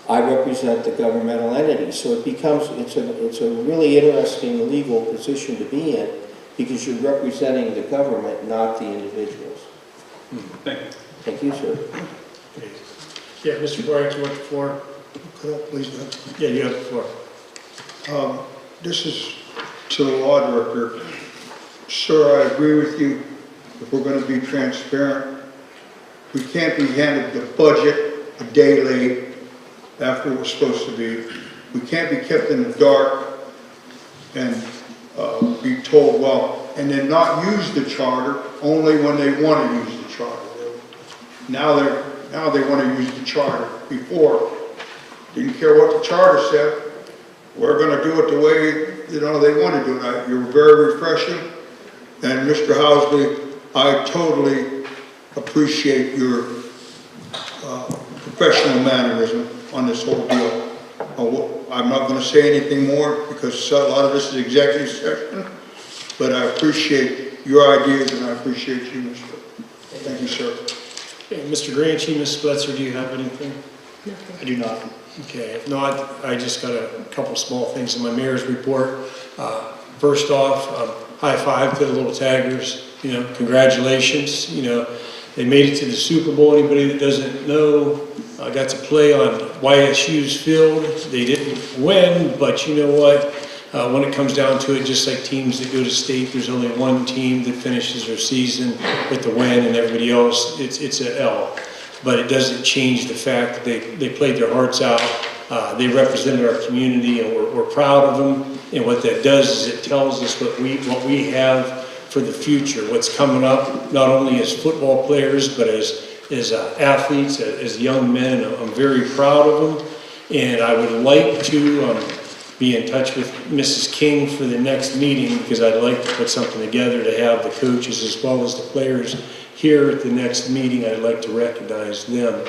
I represent the governmental entity, so it becomes, it's a really interesting legal position to be in, because you're representing the government, not the individuals. Thank you. Thank you, sir. Okay. Yeah, Mr. Bryant, you want the floor? Could I please, Yeah, you have the floor. this is to the law director. Sir, I agree with you. If we're going to be transparent, we can't be handed the budget a day late after we're supposed to be. We can't be kept in the dark and be told, well, and then not use the charter only when they want to use the charter. Now they want to use the charter. Before, didn't care what the charter said. We're going to do it the way they want to do it. You're very refreshing, and Mr. Housley, I totally appreciate your professional mannerism on this whole deal. I'm not going to say anything more because a lot of this is executive session, but I appreciate your ideas and I appreciate you, Mr. Thank you, sir. Okay, Mr. Granchi, Ms. Spletzer, do you have anything? I do not. Okay, if not, I just got a couple small things in my mayor's report. First off, high five to the little Taggers. Congratulations. They made it to the Super Bowl. Anybody that doesn't know, got to play on YSU's field. They didn't win, but you know what? When it comes down to it, just like teams that go to state, there's only one team that finishes their season with the win, and everybody else, it's an L. But it doesn't change the fact that they played their hearts out. They represented our community, and we're proud of them. And what that does is it tells us what we have for the future, what's coming up, not only as football players, but as athletes, as young men. I'm very proud of them, and I would like to be in touch with Mrs. King for the next meeting, because I'd like to put something together to have the coaches as well as the players here at the next meeting. I'd like to recognize them.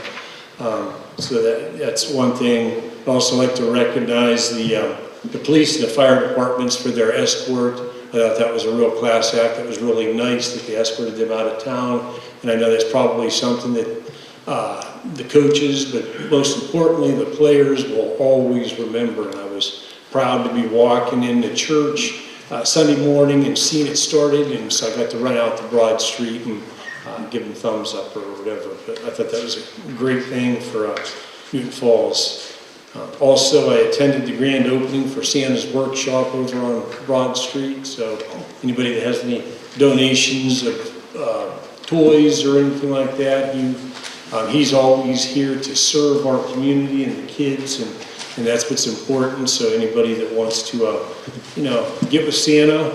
So that's one thing. I'd also like to recognize the police and the fire departments for their escort. I thought that was a real class act. It was really nice that they escorted them out of town. And I know that's probably something that the coaches, but most importantly, the players will always remember. And I was proud to be walking into church Sunday morning and seeing it started. And so I got to run out to Broad Street and give them thumbs up or whatever. But I thought that was a great thing for Newton Falls. Also, I attended the grand opening for Santa's Workshop over on Broad Street. So anybody that has any donations of toys or anything like that, he's always here to serve our community and the kids, and that's what's important. So anybody that wants to, get with Santa,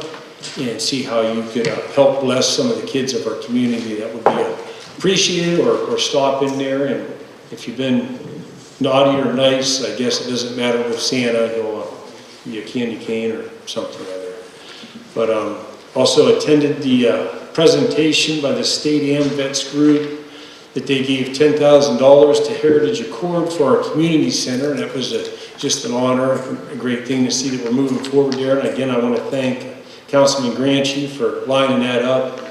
and see how you could help bless some of the kids of our community. That would be appreciated, or stop in there. And if you've been naughty or nice, I guess it doesn't matter with Santa, he'll give you a candy cane or something like that. But also attended the presentation by the State AMVETS group that they gave $10,000 to Heritage Accord for our community center, and that was just an honor, a great thing to see that we're moving forward there. And again, I want to thank Councilman Granchi for lining that up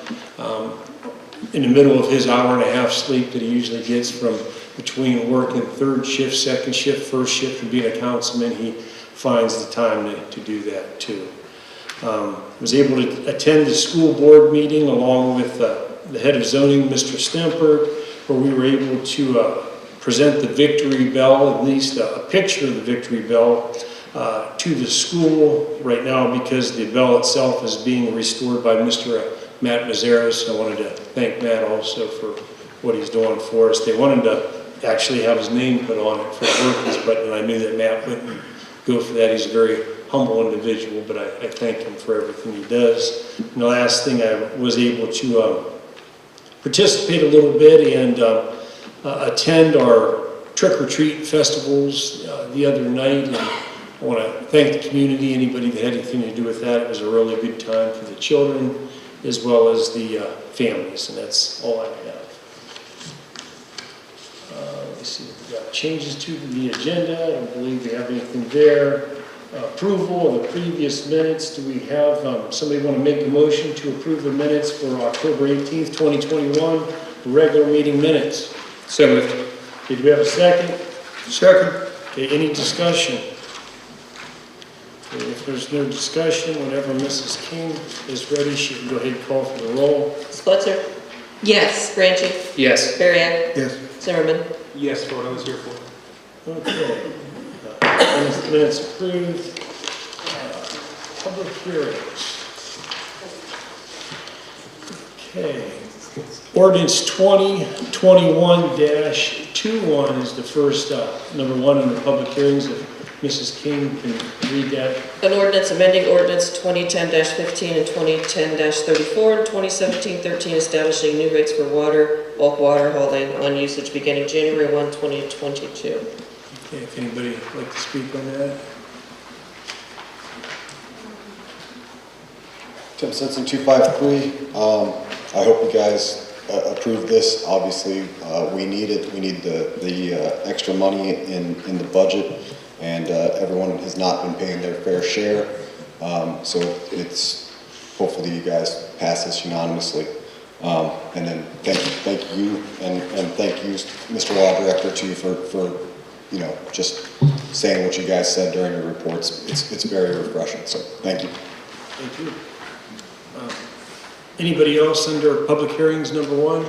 in the middle of his hour-and-a-half sleep that he usually gets from between working third shift, second shift, first shift, and being a councilman. He finds the time to do that too. Was able to attend the school board meeting along with the head of zoning, Mr. Stemper, where we were able to present the victory bell, at least a picture of the victory bell, to the school right now, because the bell itself is being restored by Mr. Matt Mazzares. I wanted to thank Matt also for what he's doing for us. They wanted to actually have his name put on it for the workers, but I knew that Matt wouldn't go for that. He's a very humble individual, but I thank him for everything he does. And the last thing, I was able to participate a little bit and attend our trick-or-treat festivals the other night. And I want to thank the community, anybody that had anything to do with that. It was a really good time for the children as well as the families, and that's all I have. Let's see, we've got changes to the agenda. I don't believe we have anything there. Approval of the previous minutes. Do we have somebody want to make a motion to approve the minutes for October 18th, 2021, regular meeting minutes? So moved. Did we have a second? Second. Okay, any discussion? Okay, if there's no discussion, whenever Mrs. King is ready, she can go ahead and call for the roll. Spitzer, Yes. Granchi, Yes. Bariak, Yes. Zimmerman. Yes, for what I was here for. Okay. Minutes approved. Public hearings. Okay. Ordinance 2021-21 is the first, number one in the public hearings. If Mrs. King can read that. An ordinance amending ordinance 2010-15 and 2010-34 and 2017-13 establishing new rates for water, bulk water hauling on usage beginning January 1, 2022. Okay, if anybody would like to speak on that. Tim Simpson, 253. I hope you guys approve this. Obviously, we need it. We need the extra money in the budget, and everyone has not been paying their fair share. So it's hopefully you guys pass this unanimously. And then thank you, and thank you, Mr. Law Director, too, for you know, just saying what you guys said during your reports. It's very refreshing. So thank you. Thank you. Anybody else under public hearings number one?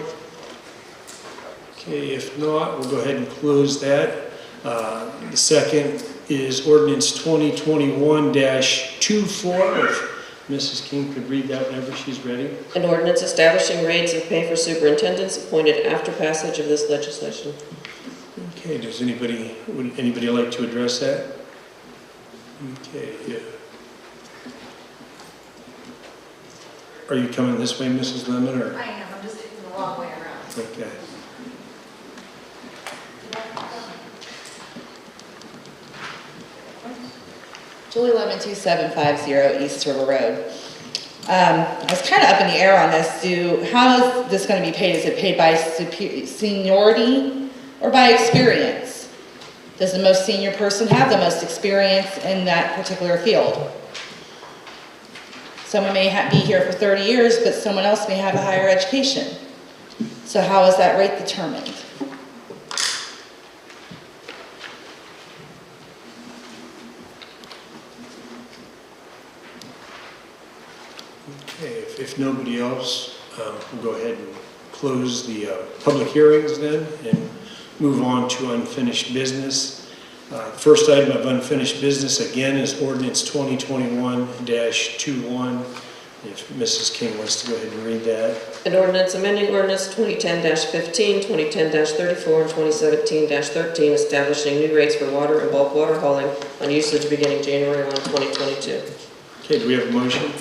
Okay, if not, we'll go ahead and close that. The second is ordinance 2021-24. If Mrs. King could read that whenever she's ready. An ordinance establishing rates of pay for superintendents appointed after passage of this legislation. Okay, would anybody like to address that? Okay, yeah. Are you coming this way, Mrs. Lemon, or? I am, I'm just, it's the wrong way around. Okay. Julie Lemon, 2750 East River Road. I was kind of up in the air on this. How is this going to be paid? Is it paid by seniority or by experience? Does the most senior person have the most experience in that particular field? Someone may be here for 30 years, but someone else may have a higher education. So how is that rate determined? Okay, if nobody else, we'll go ahead and close the public hearings then and move on to unfinished business. First item of unfinished business again is ordinance 2021-21. If Mrs. King wants to go ahead and read that. An ordinance amending ordinance 2010-15, 2010-34, and 2017-13 establishing new rates for water and bulk water hauling on usage beginning January 1, 2022. Okay, do we have a motion?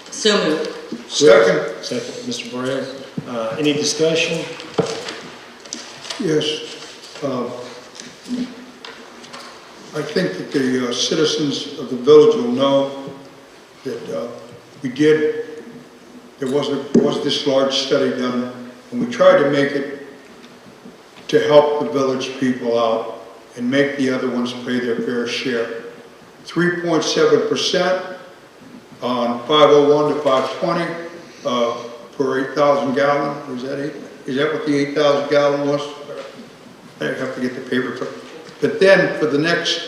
So So moved. Second. Second, Mr. Boyer. Any discussion? Yes. I think that the citizens of the village will know that there was this large study done, and we tried to make it to help the village people out and make the other ones pay their fair share. 3.7% on 501 to 520 per 8,000 gallon. Is that what the 8,000 gallon was? I have to get the paper. But then for the next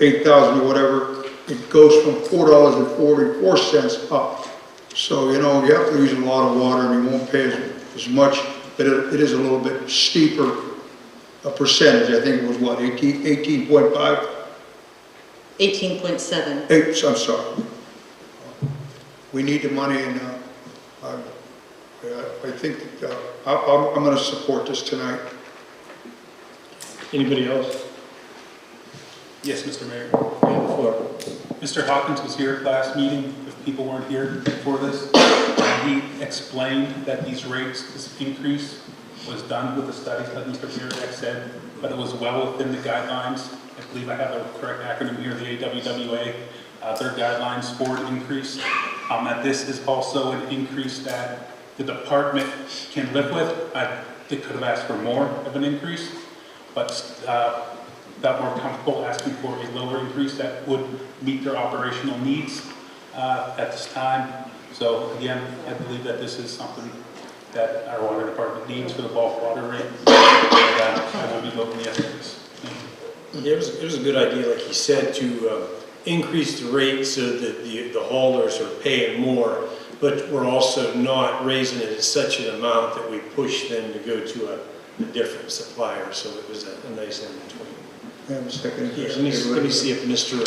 8,000 or whatever, it goes from $4.44 up. So, you know, you have to use a lot of water and you won't pay as much, but it is a little bit steeper a percentage. I think it was what, 18.5? 18.7. I'm sorry. We need the money, and I think that I'm going to support this tonight. Anybody else? Yes, Mr. Mayor. You have the floor. Mr. Hawkins was here at last meeting, if people weren't here for this, and he explained that these rates, this increase was done with the studies that Mr. Pierre said, but it was well within the guidelines. I believe I have the correct acronym here, the AWWA, their guidelines for an increase. That this is also an increase that the department can live with. They could have asked for more of an increase, but felt more comfortable asking for a lower increase that would meet their operational needs at this time. So again, I believe that this is something that our water department needs for the bulk water rate. And, I will be voting yes on this. Yeah, it was a good idea, like he said, to increase the rate so that the haulers are paying more, but we're also not raising it at such an amount that we push them to go to a different supplier. So it was a nice in between. Let me see if Mr.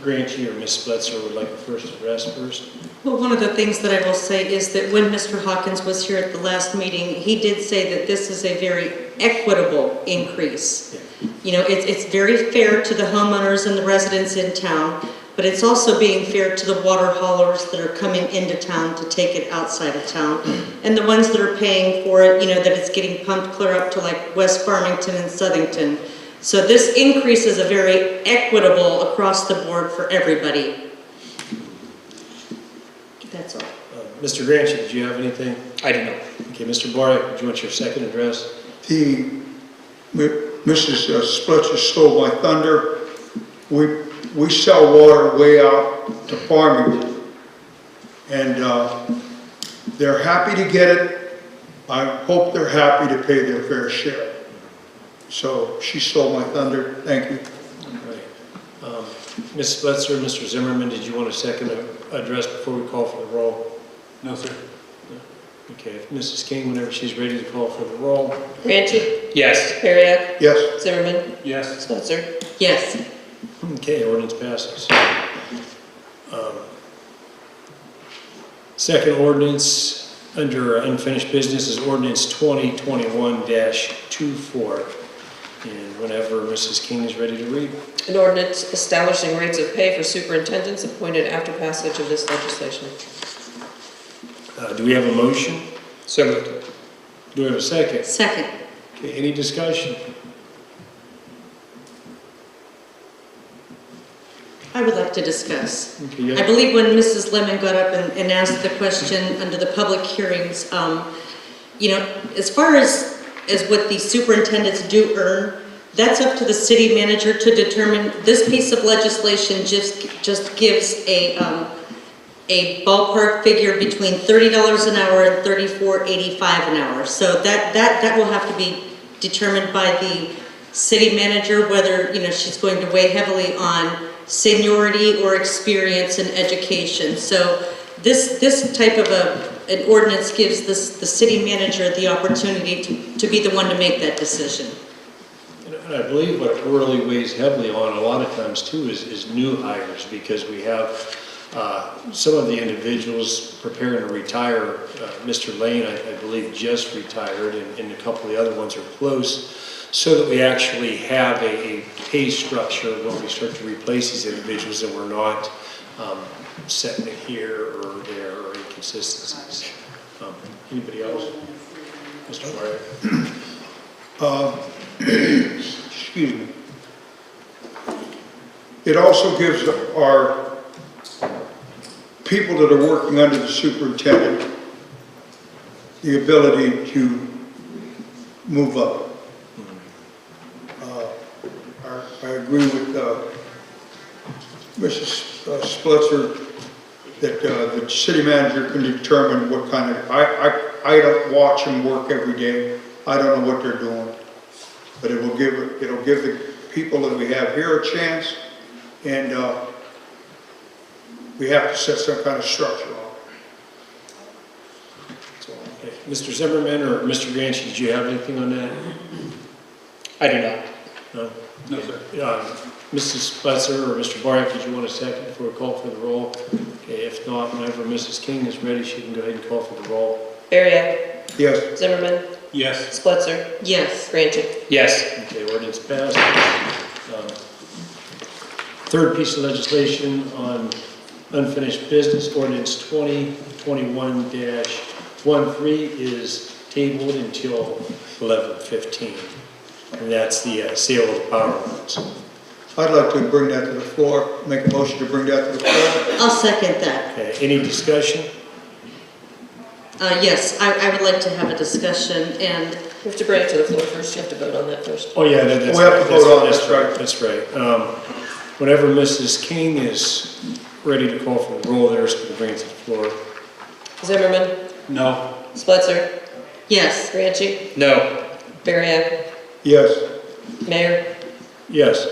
Granchi or Ms. Spletzer would like the first address first. Well, one of the things that I will say is that when Mr. Hawkins was here at the last meeting, he did say that this is a very equitable increase. Yeah. You know, it's very fair to the homeowners and the residents in town, but it's also being fair to the water haulers that are coming into town to take it outside of town. And the ones that are paying for it, you know, that it's getting pumped clear up to like West Farmington and Southington. So this increase is a very equitable across the board for everybody. That's all. Mr. Granchi, did you have anything? I do not. Okay, Mr. Barry, do you want your second address? Mrs. Spletcher stole my thunder. We sell water way out to Farmington, and they're happy to get it. I hope they're happy to pay their fair share. So she stole my thunder. Thank you. Right. Ms. Spletzer, Mr. Zimmerman, did you want a second address before we call for the roll? No, sir. Okay, if Mrs. King, whenever she's ready to call for the roll. Granchi? Yes. Perriak? Yes. Zimmerman? Yes. Spletzer? Yes. Okay, ordinance passes. Second ordinance under unfinished business is ordinance 2021-24. And whenever Mrs. King is ready to read. An ordinance establishing rates of pay for superintendents appointed after passage of this legislation. Do we have a motion? So moved. Do we have a second? Second. Okay, any discussion? I would like to discuss. Okay, yeah. I believe when Mrs. Lemon got up and asked the question under the public hearings, you know, as far as what the superintendents do earn, that's up to the city manager to determine. This piece of legislation just gives a ballpark figure between $30 an hour and $34.85 an hour. So that will have to be determined by the city manager, whether, you know, she's going to weigh heavily on seniority or experience in education. So this type of an ordinance gives the city manager the opportunity to be the one to make that decision. And I believe what it really weighs heavily on a lot of times too is new hires, because we have some of the individuals preparing to retire. Mr. Lane, I believe, just retired, and a couple of the other ones are close, so that we actually have a pay structure when we start to replace these individuals, and we're not setting it here or there or inconsistencies. Anybody else? Mr. Wright? Excuse me. It also gives our people that are working under the superintendent the ability to move up. I agree with Mrs. Splitzer that the city manager can determine what kind of, I don't watch them work every day. I don't know what they're doing. But it'll give the people that we have here a chance, and we have to set some kind of structure on it. Okay. Mr. Zimmerman or Mr. Granchi, did you have anything on that? I do not. No? No, sir. Mrs. Spletzer or Mr. Barnick, did you want a second before we call for the roll? Okay, if not, whenever Mrs. King is ready, she can go ahead and call for the roll. Bariak. Yes. Zimmerman. Yes. Splitzer. Yes. Granchi. Yes. Okay, ordinance passed. Third piece of legislation on unfinished business, ordinance 2021-13 is tabled until 11:15. And that's the sale of power lines. I'd like to bring that to the floor, make a motion to bring that to the floor. I'll second that. Okay, any discussion? Yes, I would like to have a discussion, and You have to bring it to the floor first. You have to vote on that first. Oh, yeah, that's We have right. to vote on it, that's right. That's right. Whenever Mrs. King is ready to call for the roll, there's going to bring it to the floor. Zimmerman. No. Splitzer. yes. Granchi. No. Bariak. Yes. Mayor. Yes.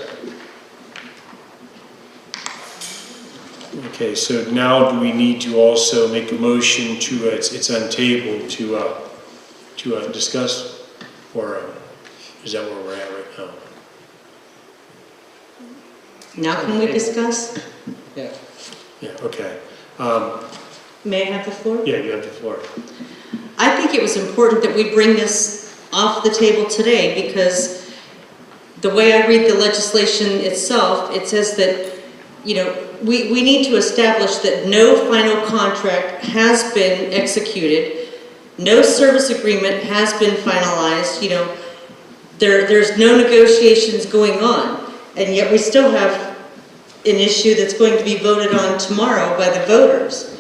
Okay, so now do we need to also make a motion to, it's untabled, to discuss, or is that where we're at right now? Now can we discuss? Yeah. Yeah, okay. May I have the floor? Yeah, you have the floor. I think it was important that we bring this off the table today, because the way I read the legislation itself, it says that, you know, we need to establish that no final contract has been executed, no service agreement has been finalized, you know, there's no negotiations going on, and yet we still have an issue that's going to be voted on tomorrow by the voters.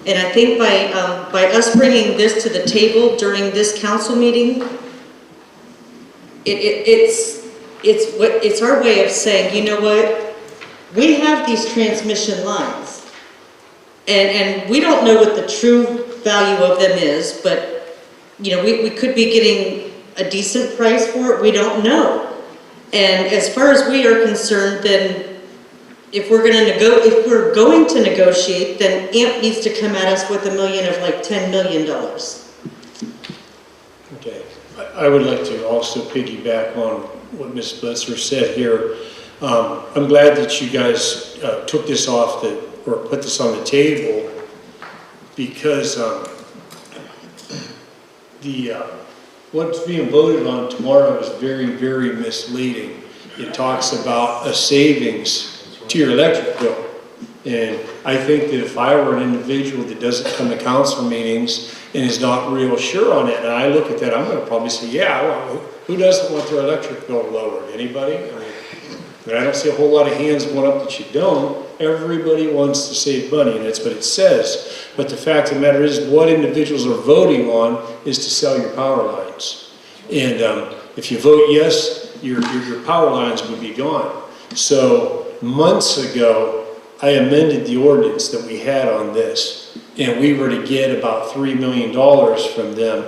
And I think by us bringing this to the table during this council meeting, it's our way of saying, you know what, we have these transmission lines, and we don't know what the true value of them is, but you know, we could be getting a decent price for it, we don't know. And as far as we are concerned, then if we're going to negotiate, then AMP needs to come at us with $1 million of like $10 million. Okay. I would like to also piggyback on what Ms. Blitzer said here. I'm glad that you guys took this off or put this on the table, because what's being voted on tomorrow is very, very misleading. It talks about a savings to your electric bill. And I think that if I were an individual that doesn't come to council meetings and is not real sure on it, and I look at that, I'm going to probably say, yeah, well, who doesn't want their electric bill lowered? Anybody? I don't see a whole lot of hands going up that you don't. Everybody wants to save money, and that's what it says. But the fact of the matter is, what individuals are voting on is to sell your power lines. And if you vote yes, your power lines would be gone. So months ago, I amended the ordinance that we had on this, and we were to get about $3 million from them.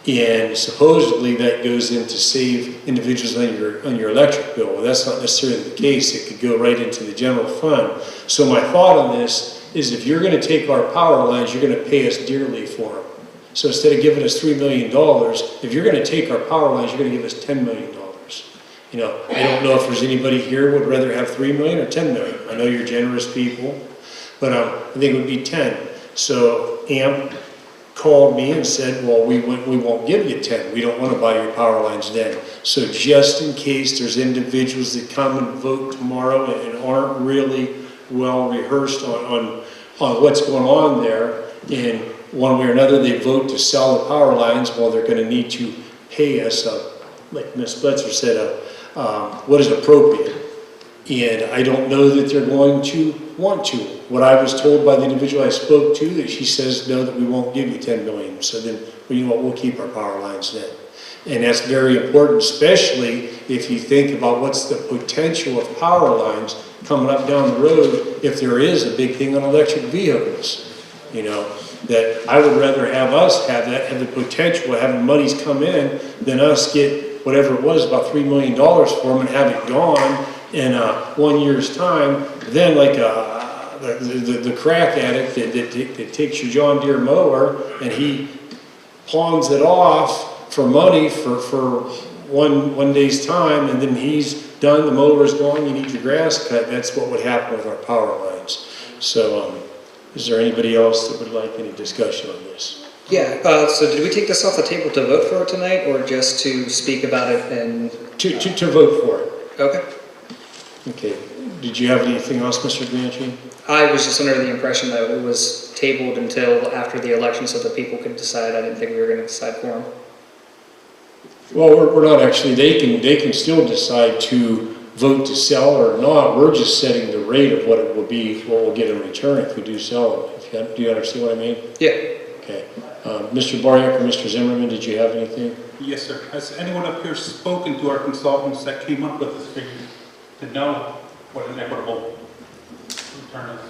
And supposedly that goes in to save individuals on your electric bill. Well, that's not necessarily the case. It could go right into the general fund. So my thought on this is, if you're going to take our power lines, you're going to pay us dearly for them. So instead of giving us $3 million, if you're going to take our power lines, you're going to give us $10 million. You know, I don't know if there's anybody here who would rather have $3 million or $10 million. I know you're generous people, but I think it would be 10. So AMP called me and said, well, we won't give you 10. We don't want to buy your power lines then. So just in case there's individuals that come and vote tomorrow and aren't really well rehearsed on what's going on there. And one way or another, they vote to sell the power lines, well, they're gonna need to pay us, like Ms. Blitzer said, what is appropriate. And I don't know that they're going to want to. What I was told by the individual I spoke to, that she says, no, that we won't give you 10 million. So then, well, you know what, we'll keep our power lines then. And that's very important, especially if you think about what's the potential of power lines coming up down the road if there is a big thing on electric vehicles. You know, that I would rather have us have that, have the potential of having monies come in than us get whatever it was, about $3 million for them and have it gone in 1 year's time. Then like the crack addict that takes your John Deere mower and he pawns it off for money for one day's time, and then he's done, the mower's gone, you need your grass cut. That's what would happen with our power lines. So is there anybody else that would like any discussion on this? Yeah, so did we take this off the table to vote for it tonight, or just to speak about it and? To vote for it. Okay. Okay. Did you have anything else, Mr. Granchi? I was just under the impression that it was tabled until after the election so that people could decide. I didn't think we were going to decide for them. Well, we're not actually, they can still decide to vote to sell or not. We're just setting the rate of what it will be, what we'll get in return if we do sell it. Do you understand what I mean? Yeah. Okay. Mr. Baryak or Mr. Zimmerman, did you have anything? Yes, sir. Has anyone up here spoken to our consultants that came up with this figure to know what an equitable return is?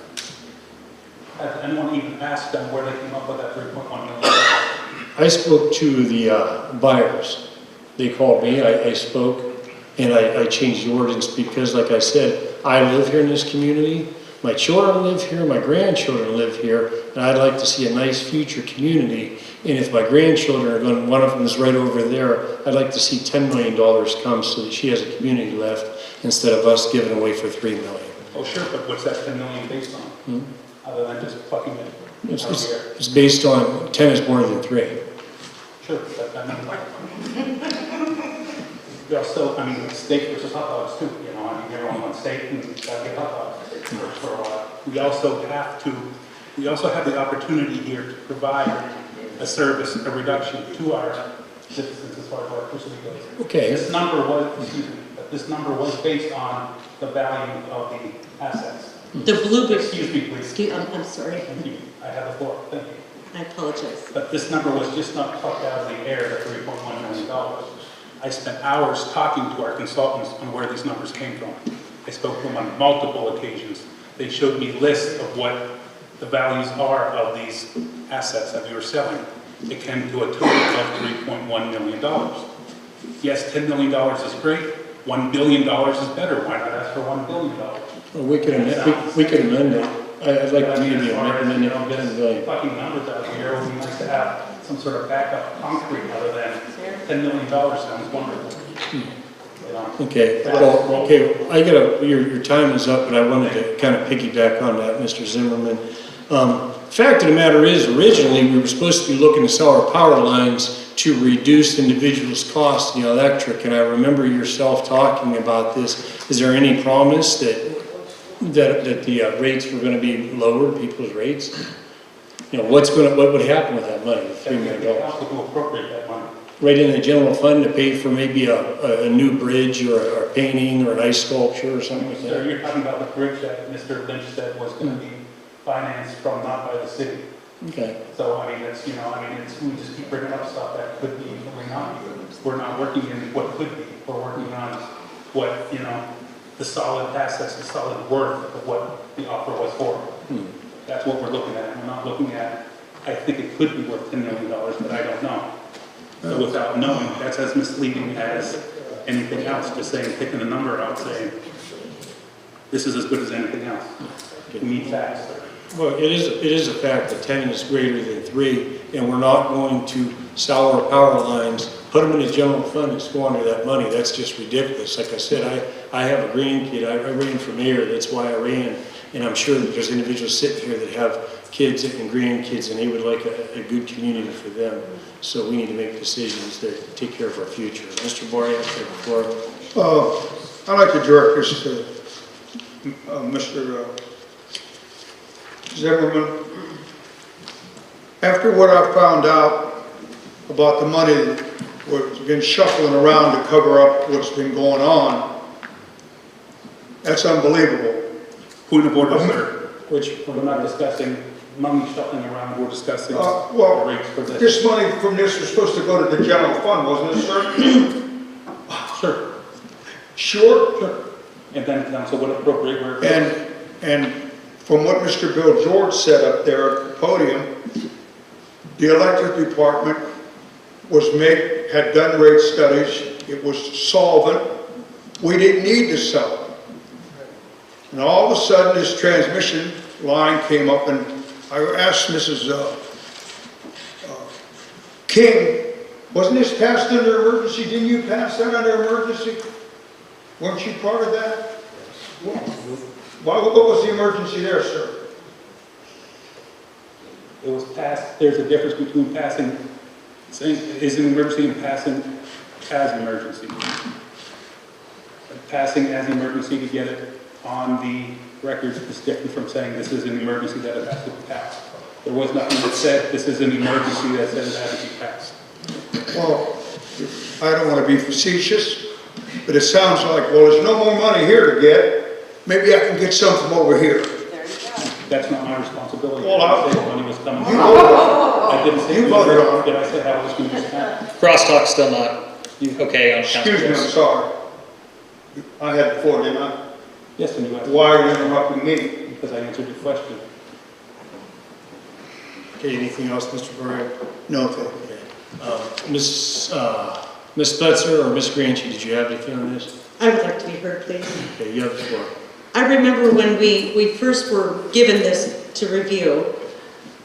Has anyone even asked them where they came up with that 3.1 million? I spoke to the buyers. They called me, I spoke, and I changed the ordinance because, like I said, I live here in this community, my children live here, my grandchildren live here, and I'd like to see a nice future community. And if my grandchildren are going, one of them is right over there, I'd like to see $10 million come so that she has a community left instead of us giving away for $3 million. Oh, sure, but what's that 10 million based on? Other than just plucking it out of the air? It's based on 10 is more than 3. Sure, but I mean, we also, I mean, steak versus hot dogs too, you know, I mean, everyone wants steak and gotta get hot dogs for a while. We also have the opportunity here to provide a service, a reduction to our citizens as far as electricity goes. Okay. This number was based on the value of the assets. The blue book. Excuse me, please. I'm sorry. Thank you. I have the floor. Thank you. I apologize. But this number was just not plucked out of the air, the $3.1 million. I spent hours talking to our consultants on where these numbers came from. I spoke to them on multiple occasions. They showed me lists of what the values are of these assets that we were selling. It came to a total of $3.1 million. Yes, $10 million is great. $1 billion is better. Why not ask for $1 billion? Well, we could amend it. I'd like to maybe amend it to $10 million. Fucking numbers out here, it would be nice to have some sort of backup concrete other than $10 million sounds wonderful. You know? Okay, well, okay, your time is up, but I wanted to kind of piggyback on that, Mr. Zimmerman. Fact of the matter is, originally, we were supposed to be looking to sell our power lines to reduce individuals' costs in the electric, and I remember yourself talking about this. Is there any promise that the rates were going to be lowered, people's rates? You know, what would happen with that money, $3 million? To appropriate that money. Right in the general fund to pay for maybe a new bridge or a painting or an ice sculpture or something like that? Sir, you're talking about the bridge that Mr. Lynch said was going to be financed from, not by the city. Okay. So, I mean, it's, you know, I mean, it's, we just keep bringing up stuff that could be, or not be. We're not working in what could be. We're working on what, you know, the solid assets, the solid worth of what the offer was for. That's what we're looking at. We're not looking at, I think it could be worth $10 million, but I don't know. So without knowing, that's as misleading as anything else. Just saying, picking a number out, saying, this is as good as anything else. We need facts. Well, it is a fact that 10 is greater than 3, and we're not going to sell our power lines, put them in the general fund and squander that money. That's just ridiculous. Like I said, I have a grandkid. I ran for mayor. That's why I ran. And I'm sure that there's individuals sitting here that have kids and grandkids, and they would like a good community for them. So we need to make decisions that take care of our future. Mr. Boria, take the floor. I'd like to direct this to Mr. Zimmerman, after what I found out about the money that's been shuffling around to cover up what's been going on, that's unbelievable. Point of order, sir. We're not discussing money shuffling around, we're discussing the Well, rates for this. this money from this was supposed to go to the general fund, wasn't it, sir? Sure, Sure? sure. And then council would appropriate where it goes. And from what Mr. Bill George said up there at the podium, the electric department had done rate studies, it was solvent, we didn't need to sell it. And all of a sudden, this transmission line came up, and I asked Mrs. King, wasn't this passed under emergency? Didn't you pass that under emergency? Weren't you part of that? What was the emergency there, sir? It was passed, there's a difference between passing, saying is an emergency and passing as emergency. Passing as emergency to get it on the records is different from saying this is an emergency that it has to be passed. There was nothing that said this is an emergency that said it had to be passed. Well, I don't want to be facetious, but it sounds like, well, there's no more money here to get. Maybe I can get some from over here. That's not my responsibility. Well, I didn't say the money was coming. You voted on it. I didn't say You voted on it. Did I say how it was going to be spent? Crosstalk's still not okay on council. Excuse me, I'm sorry. I had the floor, didn't I? Yes, and you asked. Why are you interrupting me? Because I answered your question. Okay, anything else, Mr. Burrick? No, thank you. Ms. Spetzer or Ms. Granchi, did you have anything on this? I would like to be heard, please. Okay, you have the floor. I remember when we first were given this to review,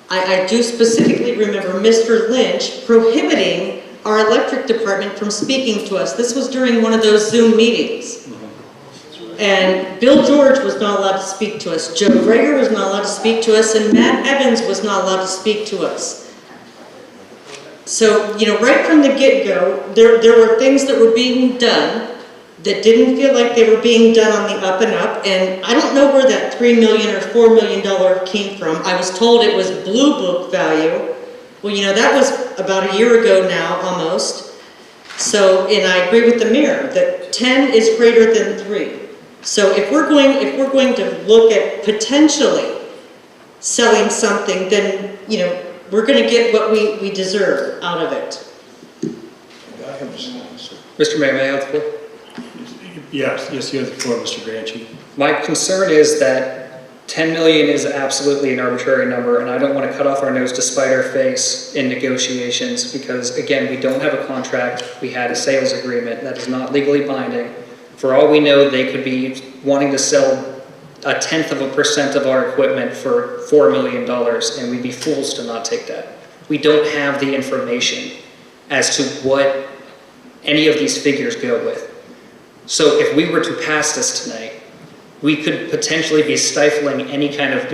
I do specifically remember Mr. Lynch prohibiting our electric department from speaking to us. This was during one of those Zoom meetings. And Bill George was not allowed to speak to us. Joe Greger was not allowed to speak to us, and Matt Evans was not allowed to speak to us. So, right from the get-go, there were things that were being done that didn't feel like they were being done on the up and up, and I don't know where that $3 million or $4 million came from. I was told it was blue book value. Well, that was about a year ago now, almost. So, and I agree with the mayor that 10 is greater than 3. So if we're going to look at potentially selling something, then, we're going to get what we deserve out of it. Mr. Mayor, may I have the floor? Yes, you have the floor, Mr. Granchi. My concern is that 10 million is absolutely an arbitrary number, and I don't want to cut off our nose to spite our face in negotiations because, again, we don't have a contract. We had a sales agreement that is not legally binding. For all we know, they could be wanting to sell 0.1% of our equipment for $4 million, and we'd be fools to not take that. We don't have the information as to what any of these figures go with. So if we were to pass this tonight, we could potentially be stifling any kind of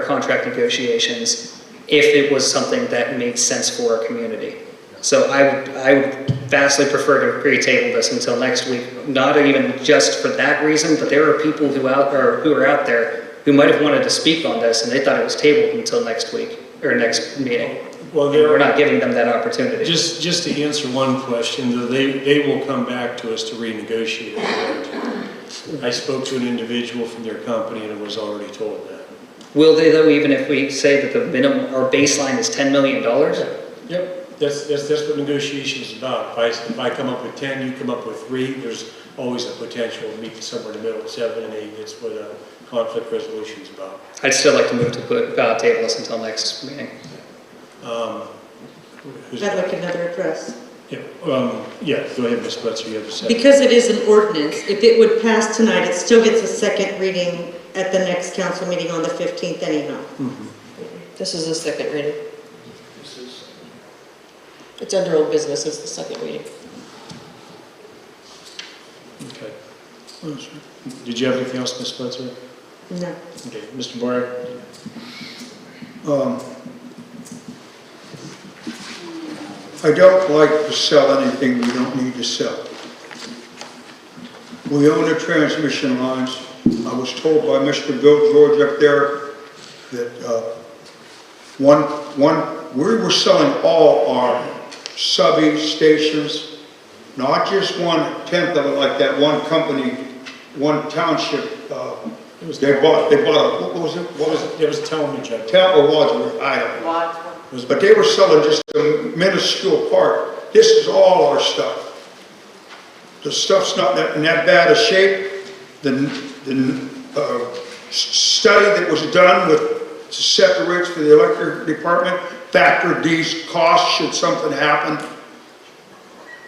contract negotiations if it was something that made sense for our community. So I would vastly prefer to retable this until next week, not even just for that reason, but there are people who are out there who might have wanted to speak on this and they thought it was tabled until next week or next meeting. Well, we're not giving them that opportunity. Just to answer one question, though, they will come back to us to renegotiate it. I spoke to an individual from their company and was already told that. Will they though, even if we say that the minimum or baseline is $10 million? Yep. That's what negotiation is about. If I come up with 10, you come up with 3, there's always a potential to meet somewhere in the middle, 7 and 8. That's what conflict resolution is about. I'd still like to move to table this until next meeting. I'd like another address. Yeah, go ahead, Ms. Butzer, you have a second. Because it is an ordinance, if it would pass tonight, it still gets a second reading at the next council meeting on the 15th anyhow. This is the second reading. It's under old business, it's the second reading. Okay. Did you have anything else, Ms. Butzer? No. Okay, Mr. Barrett? I don't like to sell anything we don't need to sell. We own the transmission lines. I was told by Mr. Bill George up there that, we were selling all our subby stations, not just 1/10 of it like that one company, one township, they bought a, what was it? It was Talmadge. Or Wadsworth, I don't know. Wadsworth. But they were selling just a minuscule part. This is all our stuff. The stuff's not in that bad a shape. The study that was done to set the rates for the electric department factored these costs should something happen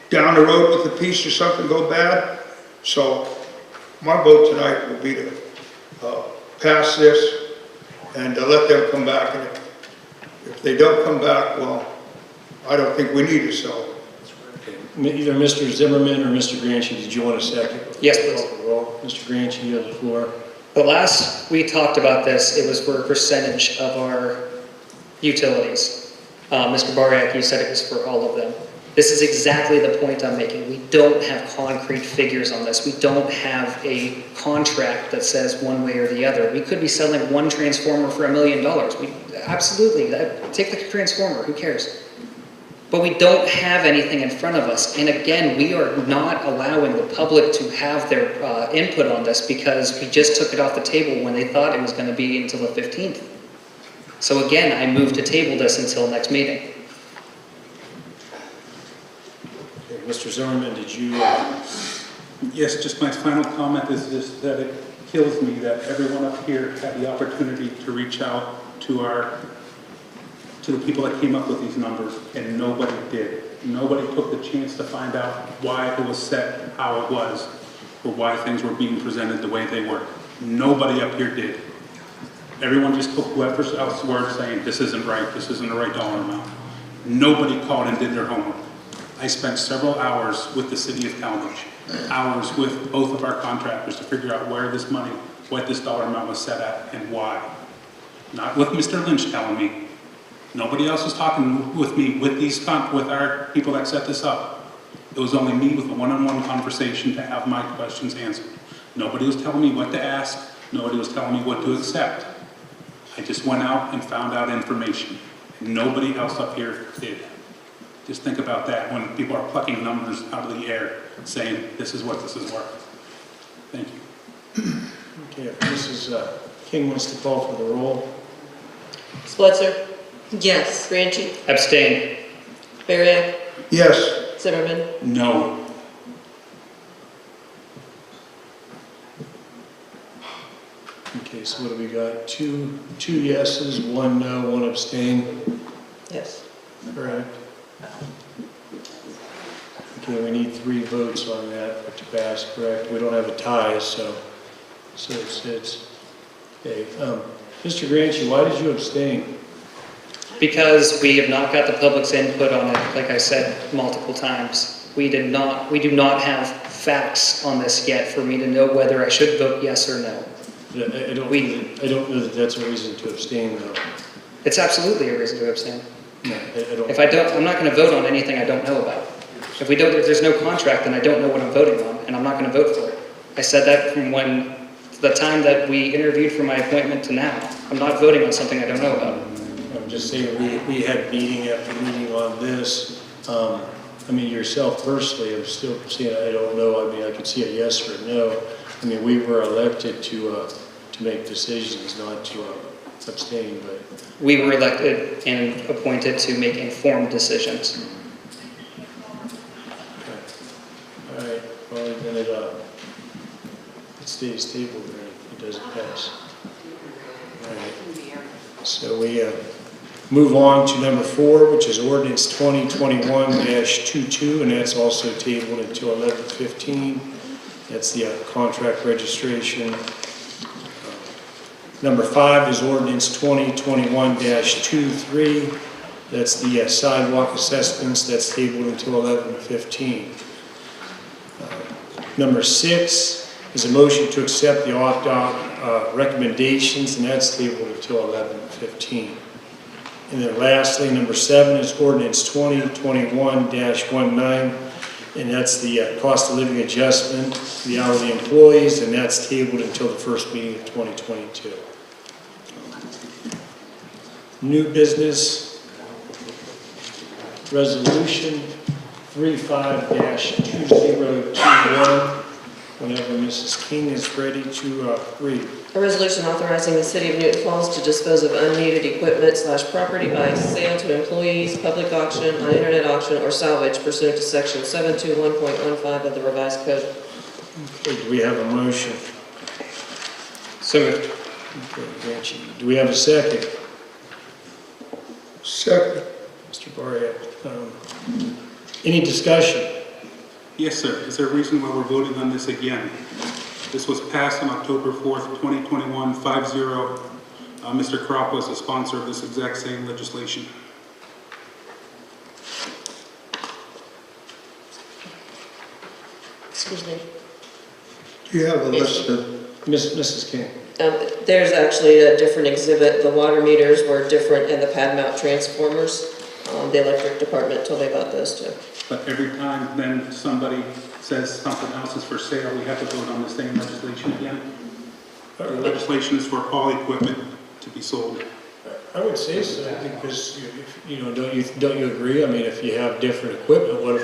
down the road with the piece or something go bad. So my vote tonight will be to pass this and let them come back. And if they don't come back, well, I don't think we need to sell it. Either Mr. Zimmerman or Mr. Granchi, did you want a second? Yes, please. Mr. Granchi, you have the floor. The last we talked about this, it was for a percentage of our utilities. Mr. Bariak, you said it was for all of them. This is exactly the point I'm making. We don't have concrete figures on this. We don't have a contract that says one way or the other. We could be selling one transformer for $1 million. Absolutely, take the transformer, who cares? But we don't have anything in front of us. And again, we are not allowing the public to have their input on this because we just took it off the table when they thought it was going to be until the 15th. So again, I move to table this until next meeting. Okay, Mr. Zimmerman, did you? Yes, just my final comment is just that it kills me that everyone up here had the opportunity to reach out to the people that came up with these numbers, and nobody did. Nobody took the chance to find out why it was set how it was, or why things were being presented the way they were. Nobody up here did. Everyone just took whoever else's word saying, this isn't right, this isn't the right dollar amount. Nobody called and did their homework. I spent several hours with the city of Talmadge, hours with both of our contractors to figure out where this money, what this dollar amount was set at and why. Not with Mr. Lynch telling me. Nobody else was talking with me with our people that set this up. It was only me with a one-on-one conversation to have my questions answered. Nobody was telling me what to ask. Nobody was telling me what to accept. I just went out and found out information. And nobody else up here did. Just think about that when people are plucking numbers out of the air, saying this is what this is worth. Thank you. Okay, if Mrs. King wants to call for the roll. Spletzer. Yes. Granchi. Abstain. Bariak. Yes. Zimmerman. No. Okay, so what do we got? Two yeses, one no, one abstain. Yes. Correct. Okay, we need 3 votes on that to pass, correct? We don't have a tie, so it's okay. Mr. Granchi, why did you abstain? Because we have not got the public's input on it, like I said multiple times. We do not have facts on this yet for me to know whether I should vote yes or no. I don't know that that's a reason to abstain, though. It's absolutely a reason to abstain. No, I don't. If I don't, I'm not going to vote on anything I don't know about. If there's no contract, then I don't know what I'm voting on, and I'm not going to vote for it. I said that from the time that we interviewed for my appointment to now. I'm not voting on something I don't know about. I'm just saying, we had meeting after meeting on this. I mean, yourself personally, I'm still saying I don't know. I mean, I could see a yes or a no. I mean, we were elected to make decisions, not to abstain, but. We were elected and appointed to make informed decisions. Okay. All right, well, then it stays tabled, then it doesn't pass. All right, so we move on to number 4, which is ordinance 2021-22, and that's also tabled until 11/15. That's the contract registration. Number 5 is ordinance 2021-23. That's the sidewalk assessments. That's tabled until 11/15. Number 6 is a motion to accept the opt-out recommendations, and that's tabled until 11/15. And then lastly, number 7 is ordinance 2021-19, and that's the cost of living adjustment for the hourly employees, and that's tabled until the first meeting of 2022. New business, resolution 35-2021, whenever Mrs. King is ready to read. A resolution authorizing the City of Newton Falls to dispose of unneeded equipment / property by sale to employees, public auction, on internet auction, or salvage pursuant to section 721.15 of the revised code. Okay, do we have a motion? So moved. Okay, Granchi. Do we have a second? Second. Mr. Barrett. Any discussion? Yes, sir. Is there a reason why we're voting on this again? This was passed on October 4th, 2021, 5-0. Mr. Kropp was a sponsor of this exact same legislation. Excuse me. Do you have a list of, Mrs. King. There's actually a different exhibit. The water meters were different and the pad mount transformers. The electric department told me about those too. But every time then somebody says something else is for sale, we have to vote on the same legislation again? The legislation is for all equipment to be sold. I would say so, because, don't you agree? I mean, if you have different equipment, what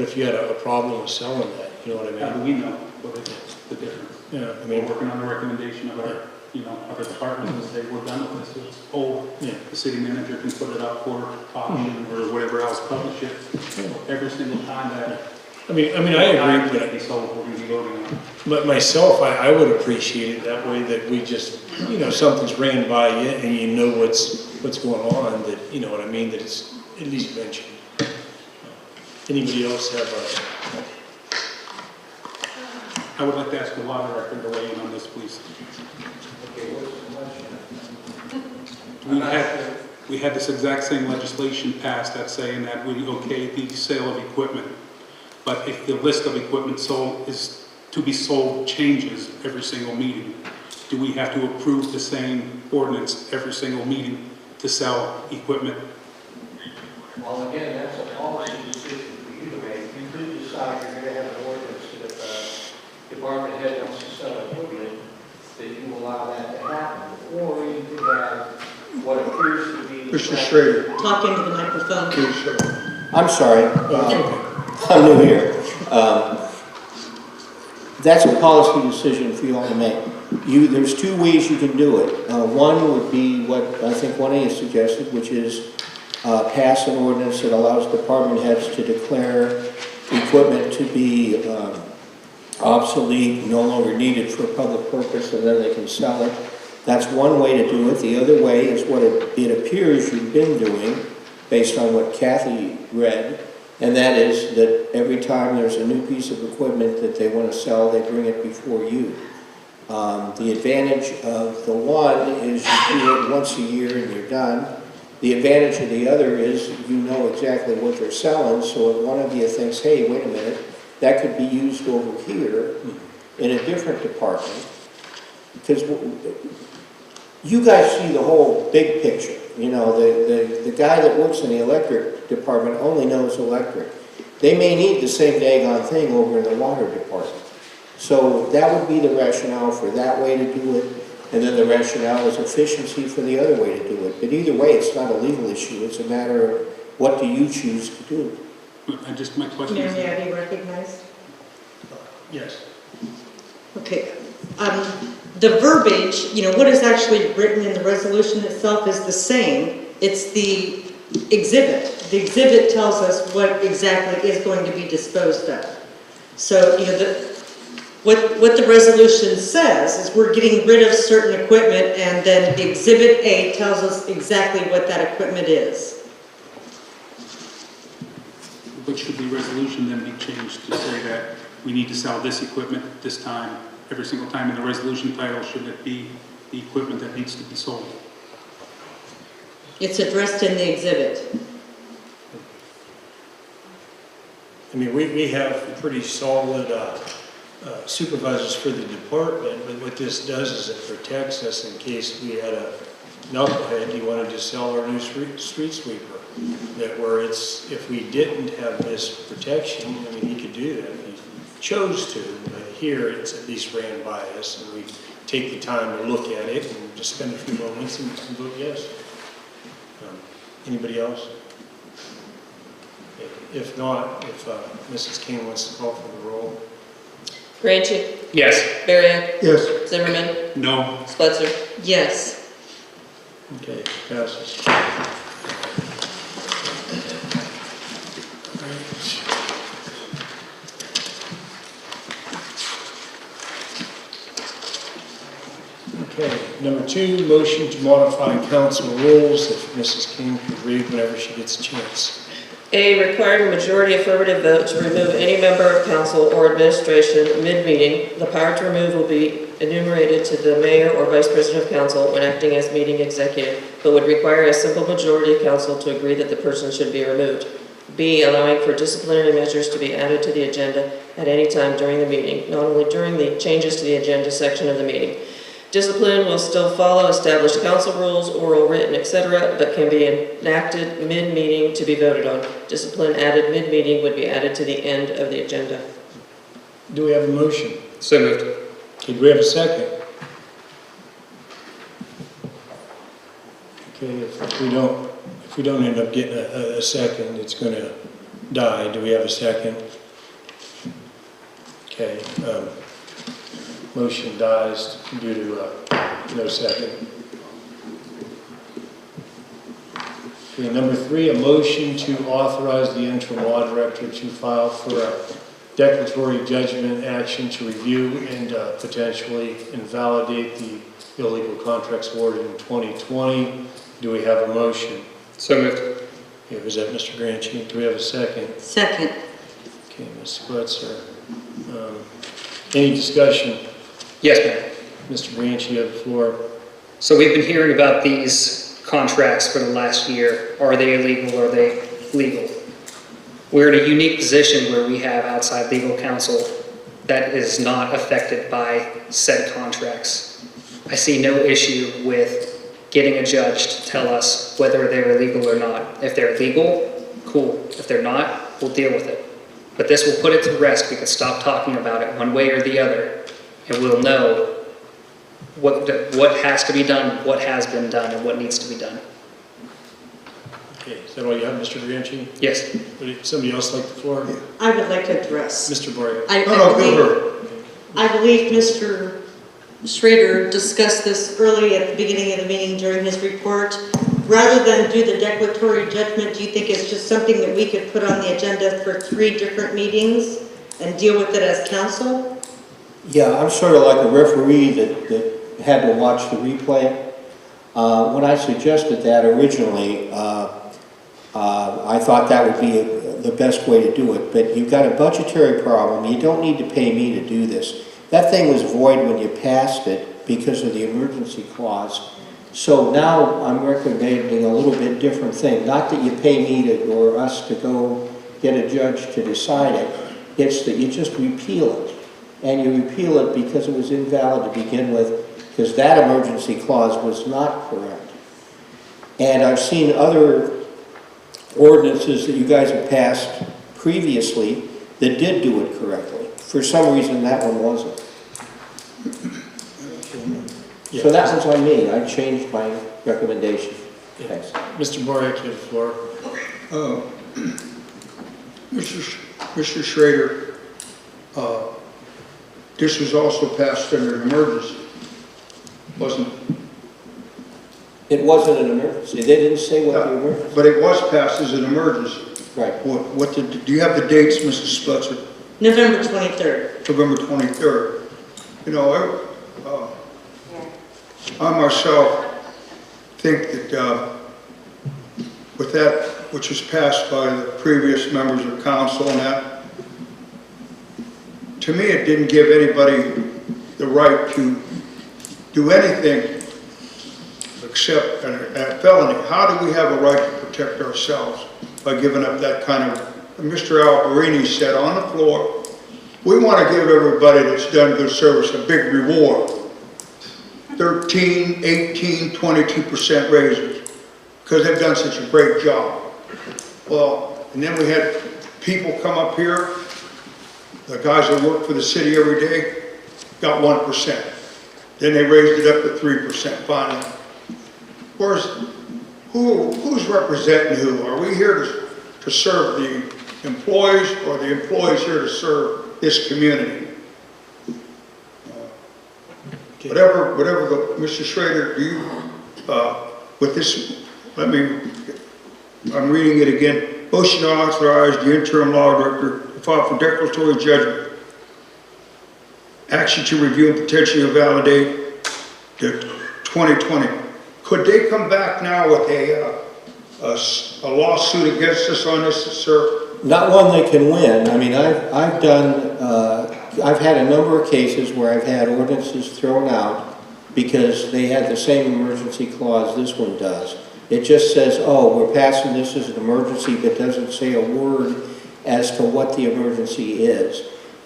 if you had a problem with selling that? You know what I mean? How do we know what is the difference? Yeah, I We're mean, working on the recommendation of our, other departments and say, we're done with this, it's old. Yeah. The city manager can put it up for auction or whatever else, publish it. Every single time that. I agree, But but be sold, we're going to be voting on. But myself, I would appreciate it that way, that we just, something's ran by you and you know what's going on, that, you know what I mean, that it's at least mentioned. Anybody else have I would like to ask the law director to weigh in on this, please. Okay, what's the question? We had this exact same legislation passed that's saying that we okay the sale of equipment. But if the list of equipment sold is to be sold changes every single meeting, do we have to approve the same ordinance every single meeting to sell equipment? Well, again, that's a policy decision for you to make. You could decide you're going to have an ordinance that if a department head wants to sell equipment, that you allow that to happen. Or you could have what appears to be the... Mr. Schrader? Talk into the microphone. Please, sir. I'm sorry, I'm new here. That's a policy decision for you all to make. There's two ways you can do it. One would be what I think one of you suggested, which is pass an ordinance that allows department heads to declare equipment to be obsolete, no longer needed for a public purpose, and then they can sell it. That's one way to do it. The other way is what it appears you've been doing, based on what Kathy read, and that is that every time there's a new piece of equipment that they want to sell, they bring it before you. The advantage of the one is you do it once a year and you're done. The advantage of the other is you know exactly what they're selling, so if one of you thinks, hey, wait a minute, that could be used over here in a different department, because you guys see the whole big picture. The guy that works in the electric department only knows electric. They may need the same daggone thing over in the water department. So that would be the rationale for that way to do it, and then the rationale is efficiency for the other way to do it. But either way, it's not a legal issue. It's a matter of what do you choose to do. And just my question May is... I be recognized? yes. Okay. The verbiage, what is actually written in the resolution itself is the same. It's the exhibit. The exhibit tells us what exactly is going to be disposed of. So, what the resolution says is we're getting rid of certain equipment, and then the Exhibit A tells us exactly what that equipment is. But should the resolution then be changed to say that we need to sell this equipment this time, every single time in the resolution title? Should it be the equipment that needs to be sold? It's addressed in the exhibit. We have pretty solid supervisors for the department, but what this does is it protects us in case we had a knucklehead, he wanted to sell our new street sweeper. If we didn't have this protection, he could do that if he chose to, but here it's at least ran by us, and take the time to look at it and just spend a few moments and vote yes. Anybody else? If not, if Mrs. King wants to call for the roll. Granchi? Yes. Bariak? Yes. Zimmerman? No. Spletzer? Yes. Okay, passes. Okay, number 2, motion to modify council rules, if Mrs. King could read whenever she gets a chance. A, requiring a majority affirmative vote to remove any member of council or administration mid-meeting. The power to remove will be enumerated to the mayor or vice president of council when acting as meeting executive, but would require a simple majority of council to agree that the person should be removed. B, allowing for disciplinary measures to be added to the agenda at any time during the meeting, not only during the changes to the agenda section of the meeting. Discipline will still follow established council rules, oral, written, etc., but can be enacted mid-meeting to be voted on. Discipline added mid-meeting would be added to the end of the agenda. Do we have a motion? So moved. Okay, do we have a second? Okay, if we don't end up getting a second, it's going to die. Do we have a second? Okay, motion dies due to no second. Okay, number 3, a motion to authorize the interim law director to file for a declaratory judgment action to review and potentially invalidate the illegal contracts awarded in 2020. Do we have a motion? So moved. Okay, was that Mr. Granchi? Do we have a second? Second. Okay, Ms. Spletzer. Any discussion? Yes, ma'am. Mr. Granchi, you have the floor. So we've been hearing about these contracts for the last year. Are they illegal? Are they legal? We're in a unique position where we have outside legal counsel that is not affected by said contracts. I see no issue with getting a judge to tell us whether they're legal or not. If they're legal, cool. If they're not, we'll deal with it. But this will put it to rest. We can stop talking about it one way or the other, and we'll know what has to be done, what has been done, and what needs to be done. Okay, is that all you have, Mr. Granchi? Yes. Would somebody else like the floor? I would like to address. Mr. Boyer. I believe Mr. Schrader discussed this early at the beginning of the meeting during his report. Rather than do the declaratory judgment, do you think it's just something that we could put on the agenda for 3 different meetings and deal with it as council? Yeah, I'm sort of like a referee that had to watch the replay. When I suggested that originally, I thought that would be the best way to do it. But you've got a budgetary problem. You don't need to pay me to do this. That thing was void when you passed it because of the emergency clause. So now I'm recommending a little bit different thing. Not that you pay me or us to go get a judge to decide it. It's that you just repeal it. And you repeal it because it was invalid to begin with, because that emergency clause was not correct. And I've seen other ordinances that you guys have passed previously that did do it correctly. For some reason, that one wasn't. Yeah. So that was on me. I changed my recommendation. Yeah. Thanks. Mr. Boyer, you have the floor. Mr. Schrader, this was also passed under an emergency, wasn't it? It wasn't an emergency. They didn't say what the emergency. But it was passed as an emergency. Right. Do you have the dates, Mrs. Spletzer? November 23rd. November 23rd. You know, I myself think that with that, which was passed by the previous members of council and that, to me it didn't give anybody the right to do anything except a felony. How do we have a right to protect ourselves by giving up that kind of, Mr. Alberini said on the floor, we want to give everybody that's done good service a big reward. 13, 18, 22% raises because they've done such a great job. Well, and then we had people come up here, the guys that work for the city every day, got 1%. then they raised it up to 3% finally. Who's representing who? Are we here to serve the employees, or the employees here to serve this community? Whatever, Mr. Schrader, do you, with this, I'm reading it again. Motion to authorize the interim law director to file for declaratory judgment. Action to review and potentially invalidate the 2020. Could they come back now with a lawsuit against us on this, sir? Not one they can win. I mean, I've had a number of cases where I've had ordinances thrown out because they had the same emergency clause this one does. It just says, oh, we're passing this as an emergency, but doesn't say a word as to what the emergency is.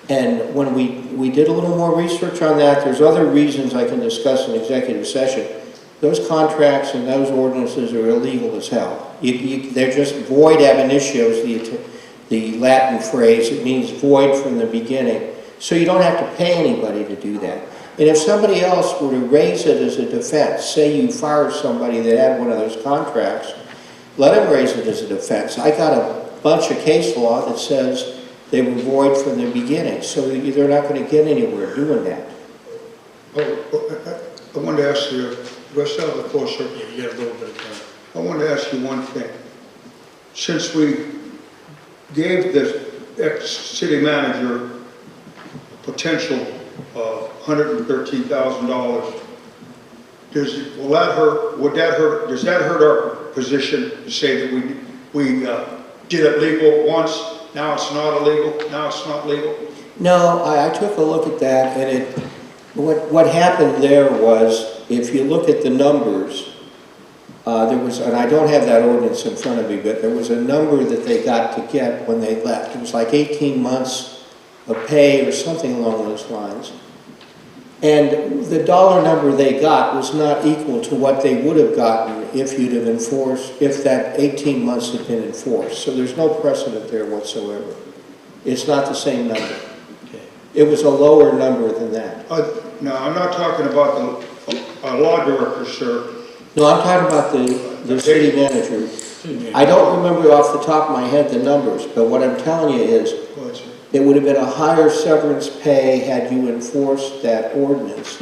And when we did a little more research on that, there's other reasons I can discuss in executive session. Those contracts and those ordinances are illegal as hell. They're just void ab initio, the Latin phrase. It means void from the beginning. So you don't have to pay anybody to do that. And if somebody else were to raise it as a defense, say you fired somebody that had one of those contracts, let them raise it as a defense. I got a bunch of case law that says they were void from the beginning, so they're not going to get anywhere doing that. I wanted to ask you, do I still have the floor, sir? Yeah, you got a little bit of time. I wanted to ask you one thing. Since we gave the ex-city manager a potential $113,000, does that hurt our position to say that we did it legal once, now it's not illegal, now it's not legal? No, I took a look at that, and what happened there was, if you look at the numbers, there was, and I don't have that ordinance in front of me, but there was a number that they got to get when they left. It was like 18 months of pay or something along those lines. And the dollar number they got was not equal to what they would have gotten if you'd have enforced, if that 18 months had been enforced. So there's no precedent there whatsoever. It's not the same number. Okay. It was a lower number than that. No, I'm not talking about the law director, sir. No, I'm talking about the city manager. I don't remember off the top of my head the numbers, but what I'm telling you is it would have been a higher severance pay had you enforced that ordinance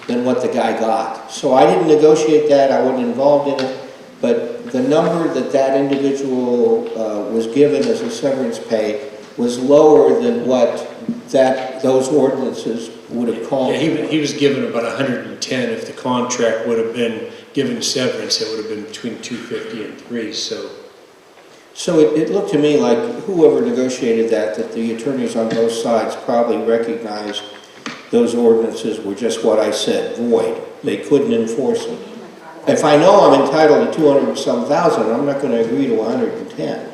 than what the guy got. So I didn't negotiate that, I wasn't involved in it, but the number that individual was given as a severance pay was lower than what those ordinances would have called. Yeah, he was given about 110. If the contract would have been given severance, it would have been between 250 and 300. So it looked to me like whoever negotiated that the attorneys on both sides probably recognized those ordinances were just what I said, void. They couldn't enforce them. If I know I'm entitled to 200 and some thousand, I'm not going to agree to 110.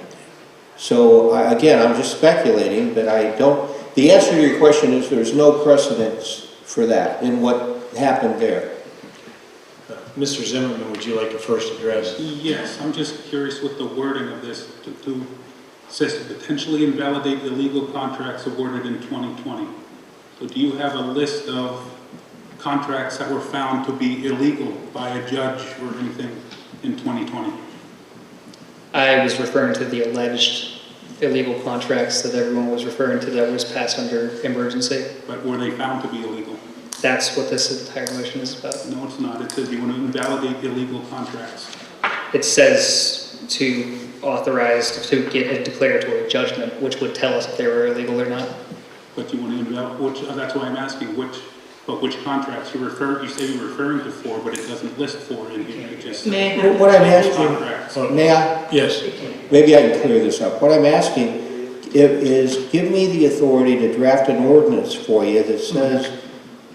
So again, I'm just speculating, but I don't. The answer to your question is there's no precedence for that in what happened there. Mr. Zimmerman, would you like to first address? Yes, I'm just curious with the wording of this. To says to potentially invalidate illegal contracts awarded in 2020. So do you have a list of contracts that were found to be illegal by a judge or anything in 2020? I was referring to the alleged illegal contracts that everyone was referring to that was passed under emergency. But were they found to be illegal? That's what this entire motion is about. No, it's not. It says you want to invalidate illegal contracts. It says to authorize to get a declaratory judgment, which would tell us if they were illegal or not. But you want to invalidate, that's why I'm asking which contracts you say you're referring to 4, but it doesn't list 4 in here. It just says What I'm asking, contracts. may I? Yes. Maybe I can clear this up. What I'm asking is give me the authority to draft an ordinance for you that says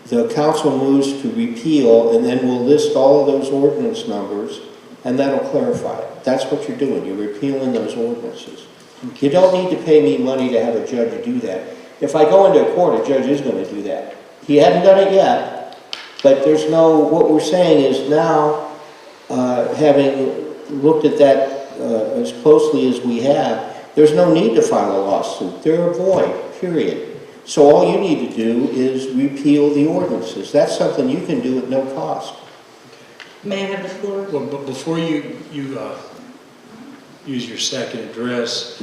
the council moves to repeal, and then we'll list all of those ordinance numbers, and that'll clarify it. That's what you're doing. You're repealing those ordinances. You don't need to pay me money to have a judge do that. If I go into a court, a judge is going to do that. He hadn't done it yet, but there's no, what we're saying is now, having looked at that as closely as we have, there's no need to file a lawsuit. They're void, period. So all you need to do is repeal the ordinances. That's something you can do at no cost. May I have the floor? Well, but before you use your second address,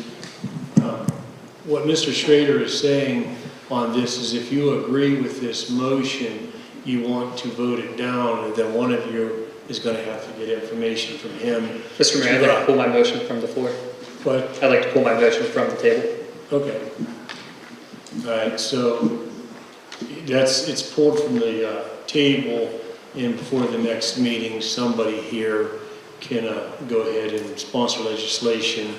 what Mr. Schrader is saying on this is if you agree with this motion, you want to vote it down, and then one of you is going to have to get information from him. Mr. Mayor, I'd like to pull my motion from the floor. But, I'd like to pull my motion from the table. okay. All right, so it's pulled from the table, and before the next meeting, somebody here can go ahead and sponsor legislation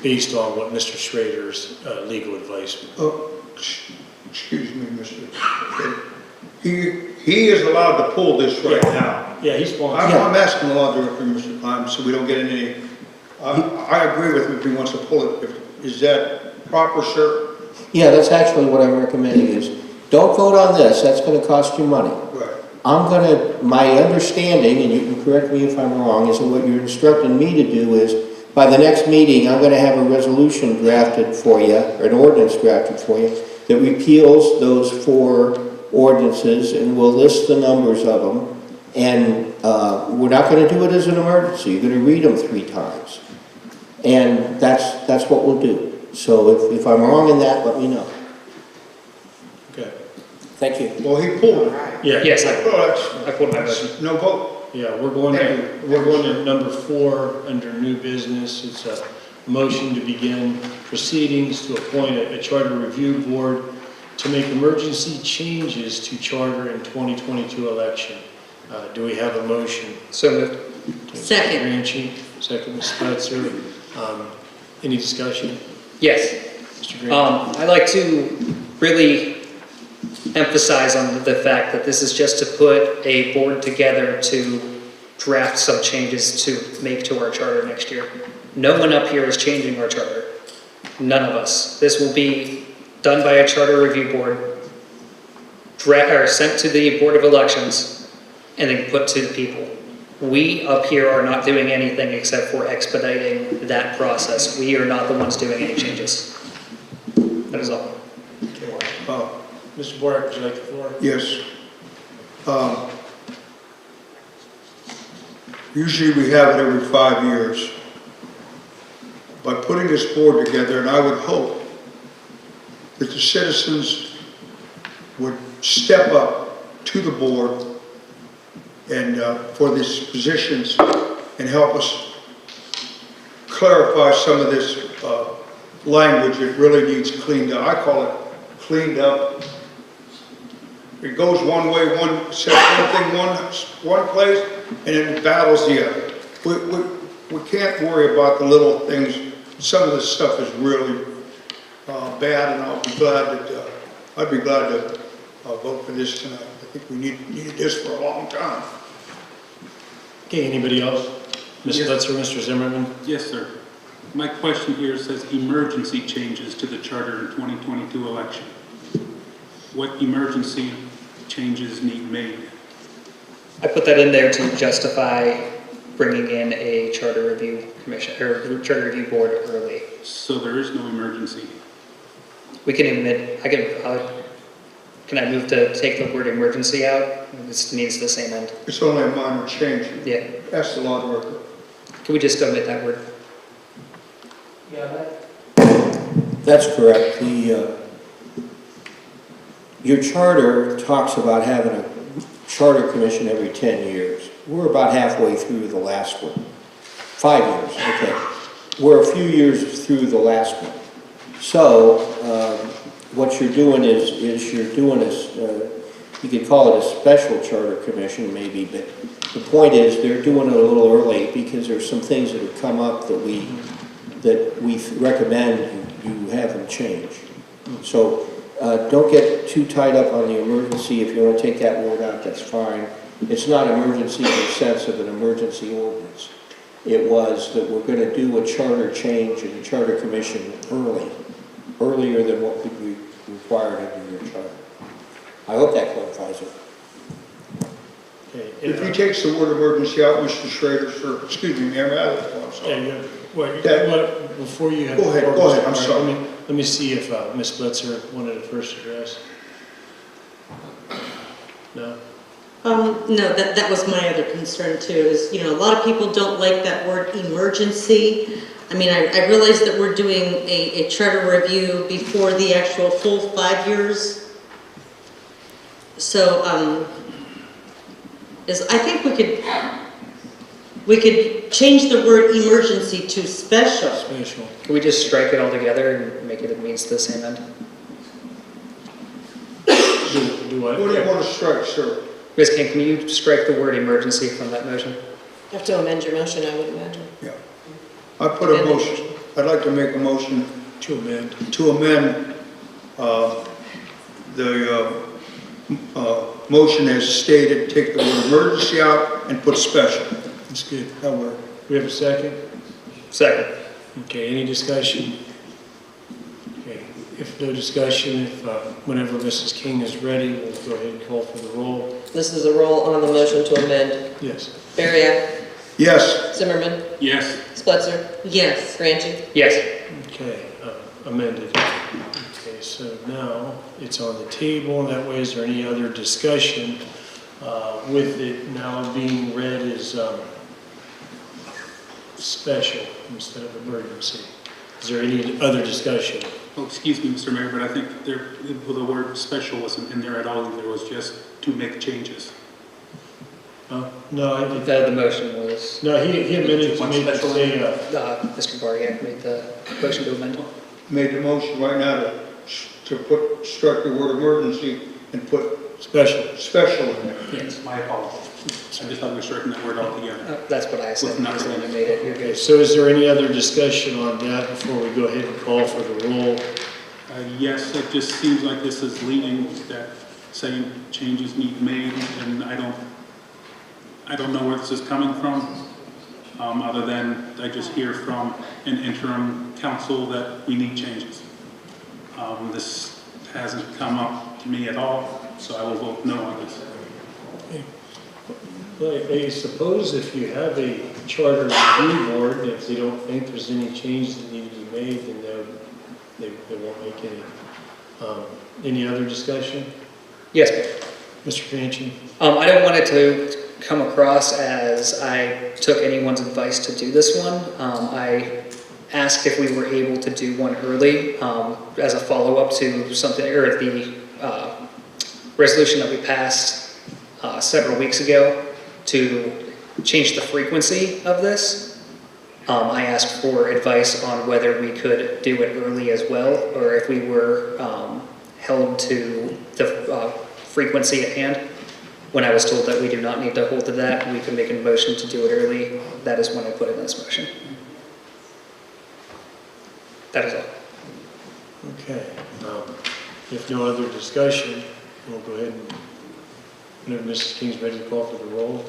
based on what Mr. Schrader's legal advice was. Oh, excuse me, Mr. He is allowed to pull this right now. Yeah, he's sponsored. I'm asking the law director, Mr. Klein, so we don't get any, I agree with him if he wants to pull it. Is that proper, sir? Yeah, that's actually what I'm recommending is, don't vote on this, that's gonna cost you money. Right. My understanding, and you can correct me if I'm wrong, is that what you're instructing me to do is, by the next meeting, I'm gonna have a resolution drafted for you, or an ordinance drafted for you, that repeals those 4 ordinances, and we'll list the numbers of them. And we're not gonna do it as an emergency, you're gonna read them 3 times. And that's what we'll do. So if I'm wrong in that, let me know. Okay. Thank you. Well, he pulled it. Yeah. Yes, Oh, I pulled my motion. that's no vote. Yeah, we're going to number 4 under new business. It's a motion to begin proceedings to appoint a charter review board to make emergency changes to charter in 2022 election. Do we have a motion? So moved. Second. Ranchi, second, Ms. Spitzer. Any discussion? Yes. Mr. Grant? I'd like to really emphasize on the fact that this is just to put a board together to draft some changes to make to our charter next year. No one up here is changing our charter. None of us. This will be done by a charter review board, sent to the Board of Elections, and then put to the people. We up here are not doing anything except for expediting that process. We are not the ones doing any changes. That is all. Mr. Bork, would you like the floor? Yes. Usually we have it every 5 years. By putting this board together, and I would hope that the citizens would step up to the board and for these positions and help us clarify some of this language that really needs cleaned up. I call it cleaned up. It goes one way, says one thing one place, and it battles the other. We can't worry about the little things. Some of this stuff is really bad, and I'd be glad to vote for this tonight. I think we needed this for a long time. Okay, anybody else? Ms. Spitzer, Mr. Zimmerman? Yes, sir. My question here says emergency changes to the charter in 2022 election. What emergency changes need made? I put that in there to justify bringing in a charter review commission, or charter review board early. So there is no emergency. We can admit, can I move to take the word emergency out? This needs the same end. It's only a minor change. Yeah. Ask the law director. Can we just omit that word? Yeah, That's correct. Your charter talks about having a charter commission every 10 years. We're about halfway through the last one. 5 years, okay. We're a few years through the last one. So what you're doing is you're doing this, you could call it a special charter commission maybe, but the point is they're doing it a little early because there's some things that have come up that we recommend you have them change. So don't get too tied up on the emergency. If you want to take that word out, that's fine. It's not emergency in the sense of an emergency ordinance. It was that we're going to do a charter change in the charter commission earlier than what would be required under your charter. I hope that clarifies it. Okay. If he takes the word emergency out, Mr. Schrader, Mayor Adams, I'm sorry. Yeah, before you have... Go ahead, I'm sorry. let me see if Ms. Blitzer wanted to first address. No? No, that was my other concern too, is, a lot of people don't like that word emergency. I mean, I realize that we're doing a charter review before the actual full 5 years. So, I think we could change the word emergency to special. Special. Can we just strike it all together and make it means the same end? Do what? What do you want to strike, sir? Ms. King, can you strike the word emergency from that motion? You have to amend your motion, I would imagine. Yeah. I put a motion, I'd like to make a motion To amend. to amend the motion as stated, take the word emergency out and put special. That's good. That work. We have a second? Second. Okay, any discussion? Okay, if no discussion, whenever Mrs. King is ready, we'll go ahead and call for the roll. This is a roll on the motion to amend. Yes. Bariak, Yes. Zimmerman, Yes. Spletzer, Yes. Franchi. Yes. Okay, amended. Okay, so now it's on the table, and that way, is there any other discussion with it now being read as special instead of emergency? Is there any other discussion? Oh, excuse me, Mr. Mayor, but I think the word special wasn't in there at all. It was just to make changes. No, The motion was, no, he amended to make it say, Mr. Bariak made the motion to amend. Made the motion right now to put, strike the word emergency and put special. special in there. Yes. My apologies. I just thought we were striking that word altogether. That's what I said. With nothing. When you made it, you're Okay, good. so is there any other discussion on that before we go ahead and call for the roll? Yes, it just seems like this is leading that saying changes need made, and I don't know where this is coming from, other than I just hear from an interim council that we need changes. This hasn't come up to me at all, so I will vote no on this. Okay. Well, I suppose if you have a charter review board, if they don't think there's any changes that need to be made, then they won't make any. Any other discussion? Yes, ma'am. Mr. Franchi? I don't want it to come across as I took anyone's advice to do this one. I asked if we were able to do one early as a follow-up to something, or the resolution that we passed several weeks ago to change the frequency of this. I asked for advice on whether we could do it early as well, or if we were held to the frequency at hand. When I was told that we do not need to hold to that, we can make a motion to do it early. That is when I put in this motion. That is all. Okay. If no other discussion, we'll go ahead and, whenever Mrs. King's ready to call for the roll.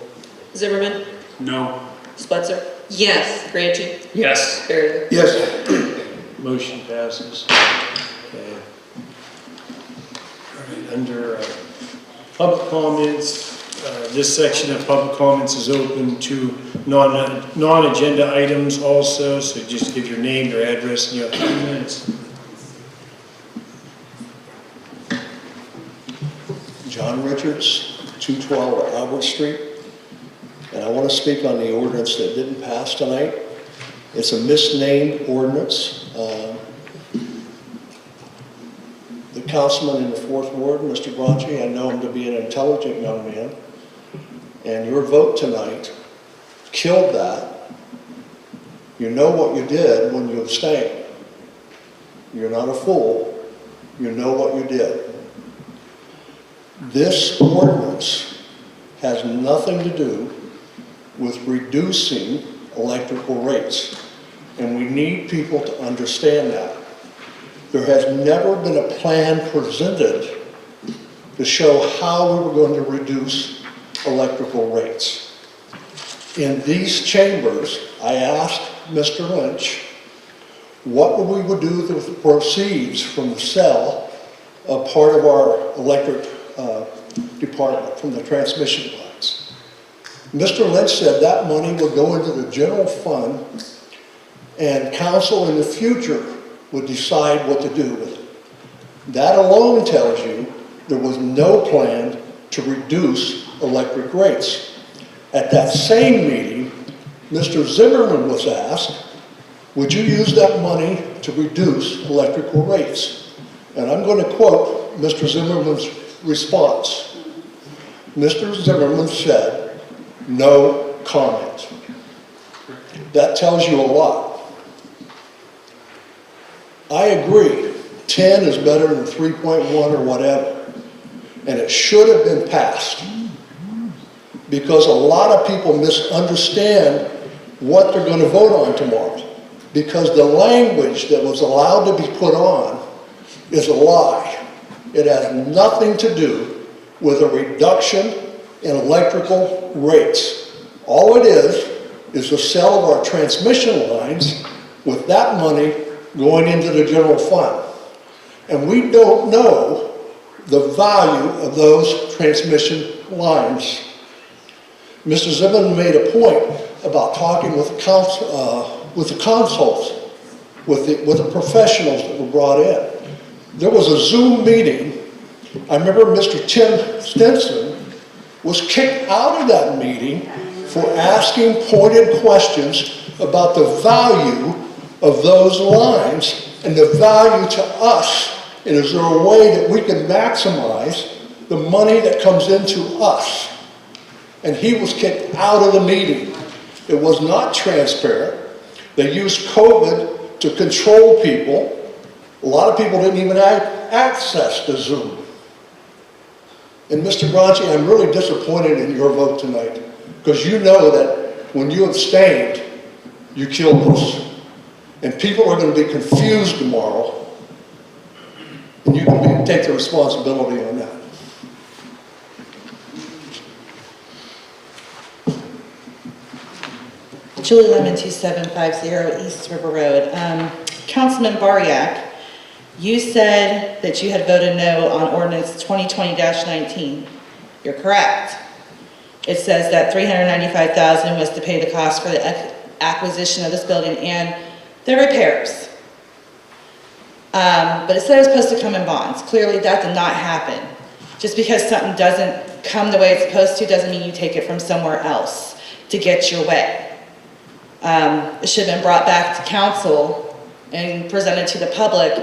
Zimmerman, No. Spletzer, Yes. Franchi, Yes. Bariak. Yes. Motion passes. Okay. All right, under public comments, this section of public comments is open to non-agenda items also, so just give your name, your address, and you have 3 minutes. John Richards, 212 Albert Street. And I want to speak on the ordinance that didn't pass tonight. It's a misnamed ordinance. The councilman in the 4th Ward, Mr. Bronchi, I know him to be an intelligent young man. And your vote tonight killed that. You know what you did when you abstained. You're not a fool. You know what you did. This ordinance has nothing to do with reducing electrical rates. And we need people to understand that. There has never been a plan presented to show how we were going to reduce electrical rates. In these chambers, I asked Mr. Lynch what we would do with the proceeds from the sale of part of our electric department from the transmission lines. Mr. Lynch said that money would go into the general fund, and council in the future would decide what to do with it. That alone tells you there was no plan to reduce electric rates. At that same meeting, Mr. Zimmerman was asked, would you use that money to reduce electrical rates? And I'm going to quote Mr. Zimmerman's response. Mr. Zimmerman said, no comment. That tells you a lot. I agree, 10 is better than 3.1 or whatever, and it should have been passed, because a lot of people misunderstand what they're going to vote on tomorrow, because the language that was allowed to be put on is a lie. It has nothing to do with a reduction in electrical rates. All it is the sale of our transmission lines with that money going into the general fund. And we don't know the value of those transmission lines. Mr. Zimmerman made a point about talking with the consults, with the professionals that were brought in. There was a Zoom meeting. I remember Mr. Tim Stinson was kicked out of that meeting for asking pointed questions about the value of those lines and the value to us. And is there a way that we can maximize the money that comes into us? And he was kicked out of the meeting. It was not transparent. They used COVID to control people. A lot of people didn't even have access to Zoom. And Mr. Bronchi, I'm really disappointed in your vote tonight, because you know that when you abstained, you killed us. And people are going to be confused tomorrow, and you can take the responsibility on that. Julie Lemon, 2750 East River Road. Councilman Bariak, you said that you had voted no on ordinance 2020-19. You're correct. It says that $395,000 was to pay the cost for the acquisition of this building and the repairs. But it said it was supposed to come in bonds. Clearly that did not happen. Just because something doesn't come the way it's supposed to doesn't mean you take it from somewhere else to get your way. It should have been brought back to council and presented to the public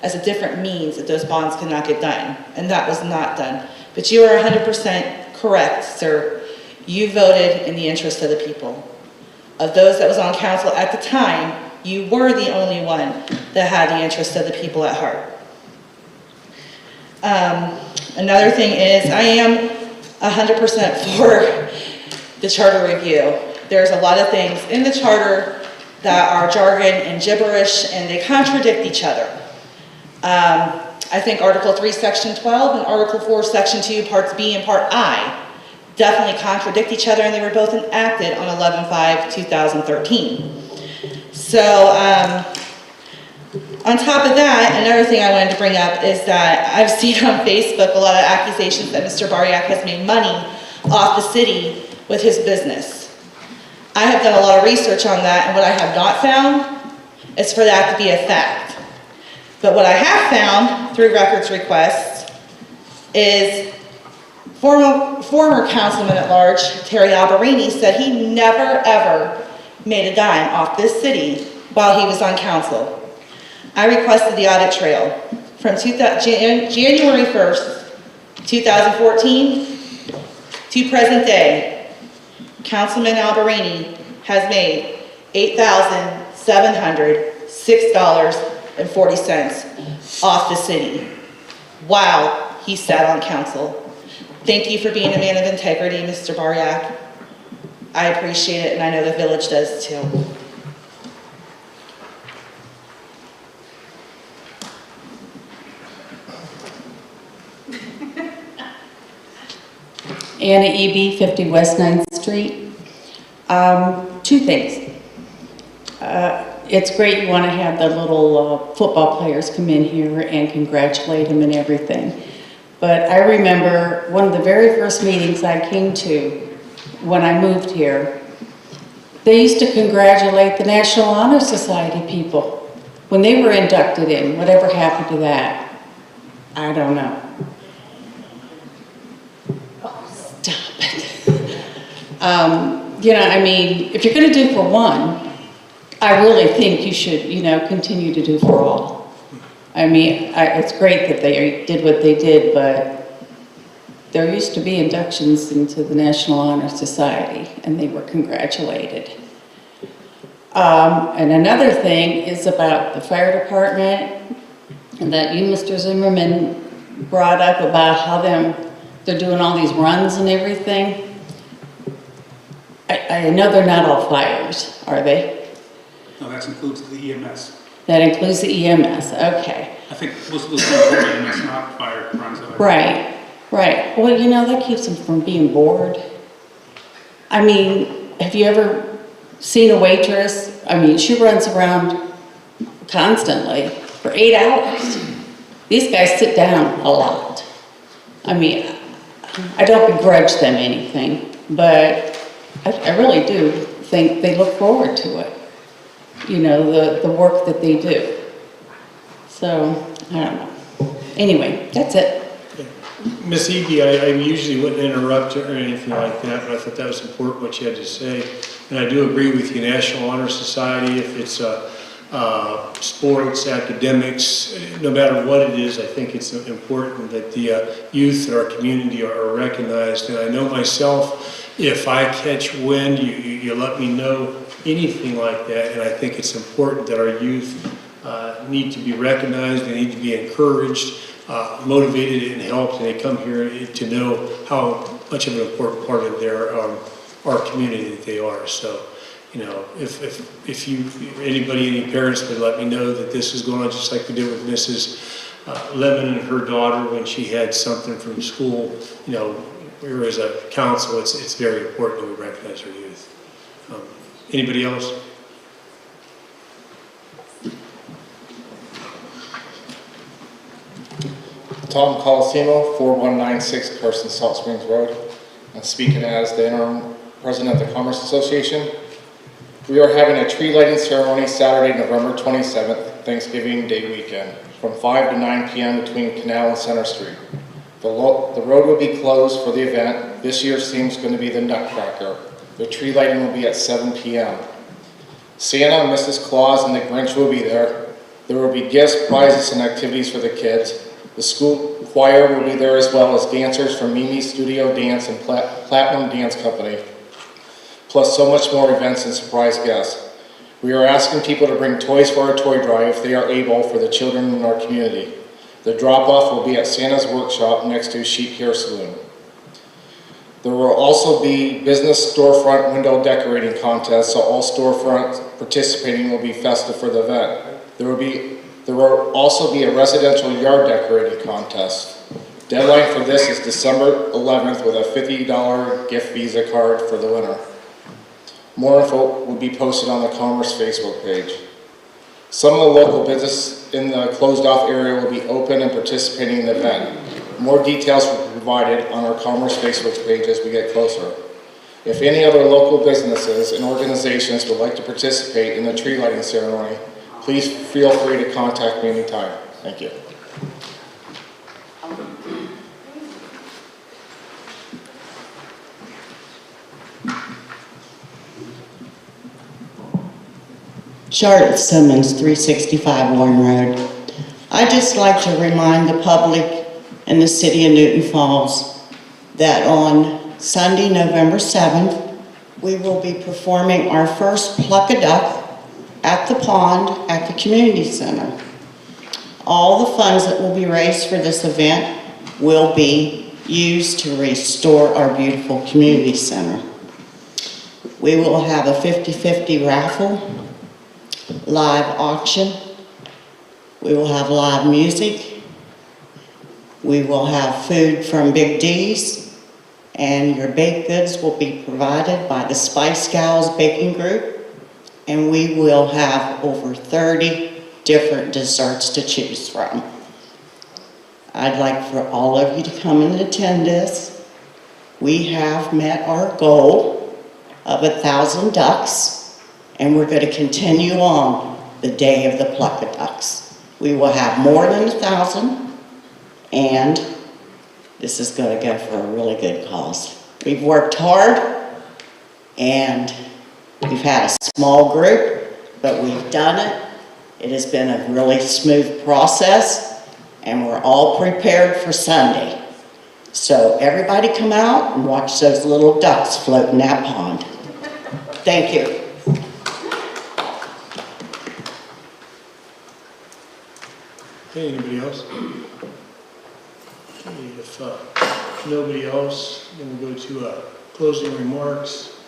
as a different means that those bonds could not get done. And that was not done. But you are 100% correct, sir. You voted in the interest of the people. Of those that was on council at the time, you were the only one that had the interest of the people at heart. Another thing is, I am 100% for the charter review. There's a lot of things in the charter that are jargon and gibberish, and they contradict each other. I think Article 3, Section 12, and Article 4, Section 2, Parts B and Part I definitely contradict each other, and they were both enacted on 11/5/2013. So, on top of that, another thing I wanted to bring up is that I've seen on Facebook a lot of accusations that Mr. Bariak has made money off the city with his business. I have done a lot of research on that, and what I have not found is for that to be a fact. But what I have found through records requests is former councilman at large, Terry Alberini, said he never ever made a dime off this city while he was on council. I requested the audit trail from January 1st, 2014 to present day. Councilman Alberini has made $8,706.40 off the city while he sat on council. Thank you for being a man of integrity, Mr. Bariak. I appreciate it, and I know the village does too. Anna E.B., 50 West 9th Street. Two things. It's great you want to have the little football players come in here and congratulate them and everything. But I remember one of the very first meetings I came to when I moved here, they used to congratulate the National Honor Society people. when they were inducted in, whatever happened to that? I don't know. Oh, stop it. You know, I mean, if you're gonna do for one, I really think you should, you know, continue to do for all. I mean, it's great that they did what they did, but there used to be inductions into the National Honor Society, and they were congratulated. And another thing is about the fire department, and that you, Mr. Zimmerman, brought up about how they're doing all these runs and everything. I know they're not all fires, are they? No, that includes the EMS. That includes the EMS, okay. I think most of those things are EMS, not fire runs. Right, right. Well, you know, that keeps them from being bored. I mean, have you ever seen a waitress? I mean, she runs around constantly for 8 hours. These guys sit down a lot. I mean, I don't begrudge them anything, but I really do think they look forward to it. You know, the work that they do. So, I don't know. Anyway, that's it. Miss Evie, I usually wouldn't interrupt her or anything like that, but I thought that was important what you had to say. And I do agree with you, National Honor Society, if it's sports, academics, no matter what it is, I think it's important that the youth in our community are recognized. And I know myself, if I catch wind, you let me know anything like that, and I think it's important that our youth need to be recognized, they need to be encouraged, motivated and helped, and they come here to know how much of an important part of their our community that they are. So, you know, if you, anybody, any parents would let me know that this is going on, just like we did with Mrs. Lemon and her daughter when she had something from school, you know, here as a council, it's very important that we recognize our youth. Anybody else? Tom Colosimo, 4196 Carson Salt Springs Road. I'm speaking as the interim president of the Commerce Association. We are having a tree lighting ceremony Saturday, November 27th, Thanksgiving Day weekend, from 5 to 9 p.m. between Canal and Center Street. The road will be closed for the event. This year's theme is going to be the Nutcracker. The tree lighting will be at 7 p.m. Santa, Mrs. Claus, and the Grinch will be there. There will be gifts, prizes, and activities for the kids. The school choir will be there, as well as dancers from Mimi's Studio Dance and Platinum Dance Company, plus so much more events and surprise guests. We are asking people to bring toys for our toy drive if they are able for the children in our community. The drop-off will be at Santa's Workshop next to Sheep Hair Saloon. There will also be business storefront window decorating contests, so all storefronts participating will be festive for the event. There will also be a residential yard decorating contest. Deadline for this is December 11th with a $50 gift Visa card for the winner. More info will be posted on the Commerce Facebook page. Some of the local business in the closed-off area will be open and participating in the event. More details will be provided on our Commerce Facebook page as we get closer. If any other local businesses and organizations would like to participate in the tree lighting ceremony, please feel free to contact me anytime. Thank you. Charlotte Simmons, 365 Warren Road. I'd just like to remind the public in the city of Newton Falls that on Sunday, November 7th, we will be performing our first Pluck a Duck at the pond at the community center. All the funds that will be raised for this event will be used to restore our beautiful community center. We will have a 50-50 raffle, live auction, we will have live music, we will have food from Big D's, and your baked goods will be provided by the Spice Gals Baking Group, and we will have over 30 different desserts to choose from. I'd like for all of you to come and attend this. We have met our goal of 1,000 ducks, and we're going to continue on. the day of the Pluck of Ducks. We will have more than 1,000, and this is going to go for a really good cause. We've worked hard, and we've had a small group, but we've done it. It has been a really smooth process, and we're all prepared for Sunday. So everybody come out and watch those little ducks float in that pond. Thank you. Okay, anybody else? Okay, if nobody else, then we'll go to closing remarks.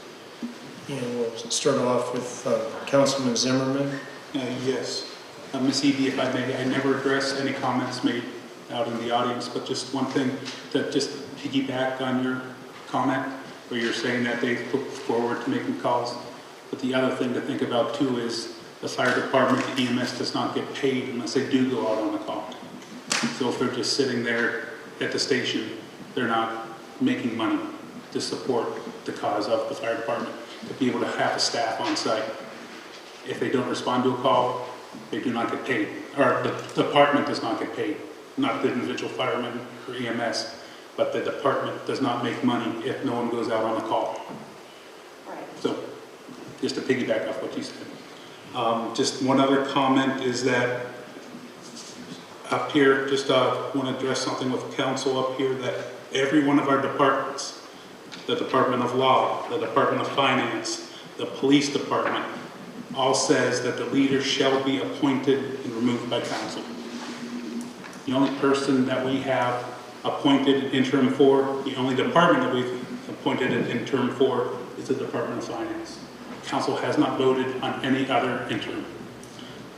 And we'll start off with Councilman Zimmerman. Yes. Ms. Edie, if I may, I never addressed any comments made out in the audience, but just one thing to just piggyback on your comment, where you're saying that they look forward to making calls. But the other thing to think about too is the fire department, the EMS does not get paid unless they do go out on a call. So if they're just sitting there at the station, they're not making money to support the cause of the fire department, to be able to have a staff on site. If they don't respond to a call, they do not get paid, or the department does not get paid, not the individual fireman or EMS, but the department does not make money if no one goes out on a call. Right. So, just to piggyback off what you said. Just one other comment is that up here, just want to address something with council up here, that every one of our departments, the Department of Law, the Department of Finance, the Police Department, all says that the leader shall be appointed and removed by council. The only person that we have appointed an interim for, the only department that we've appointed an interim for is the Department of Finance. Council has not voted on any other interim.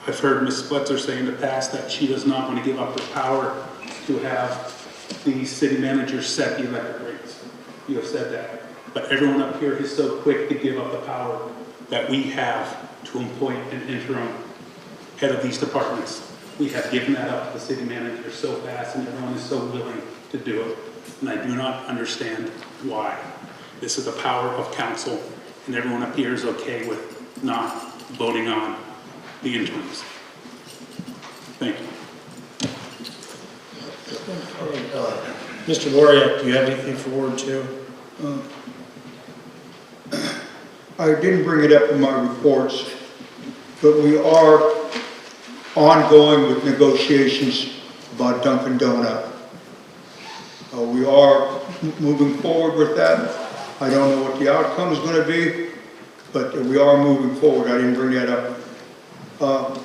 I've heard Ms. Splitzer say in the past that she does not want to give up her power to have the city manager set the electric rates. You have said that. But everyone up here is so quick to give up the power that we have to appoint an interim head of these departments. We have given that up to the city manager so fast, and everyone is so willing to do it. And I do not understand why. This is the power of council, and everyone up here is okay with not voting on the interims. Thank you. Mr. Loriak, do you have anything for Ward 2? I didn't bring it up in my reports, but we are ongoing with negotiations about Dunkin' Donut. We are moving forward with that. I don't know what the outcome is going to be, but we are moving forward. I didn't bring that up.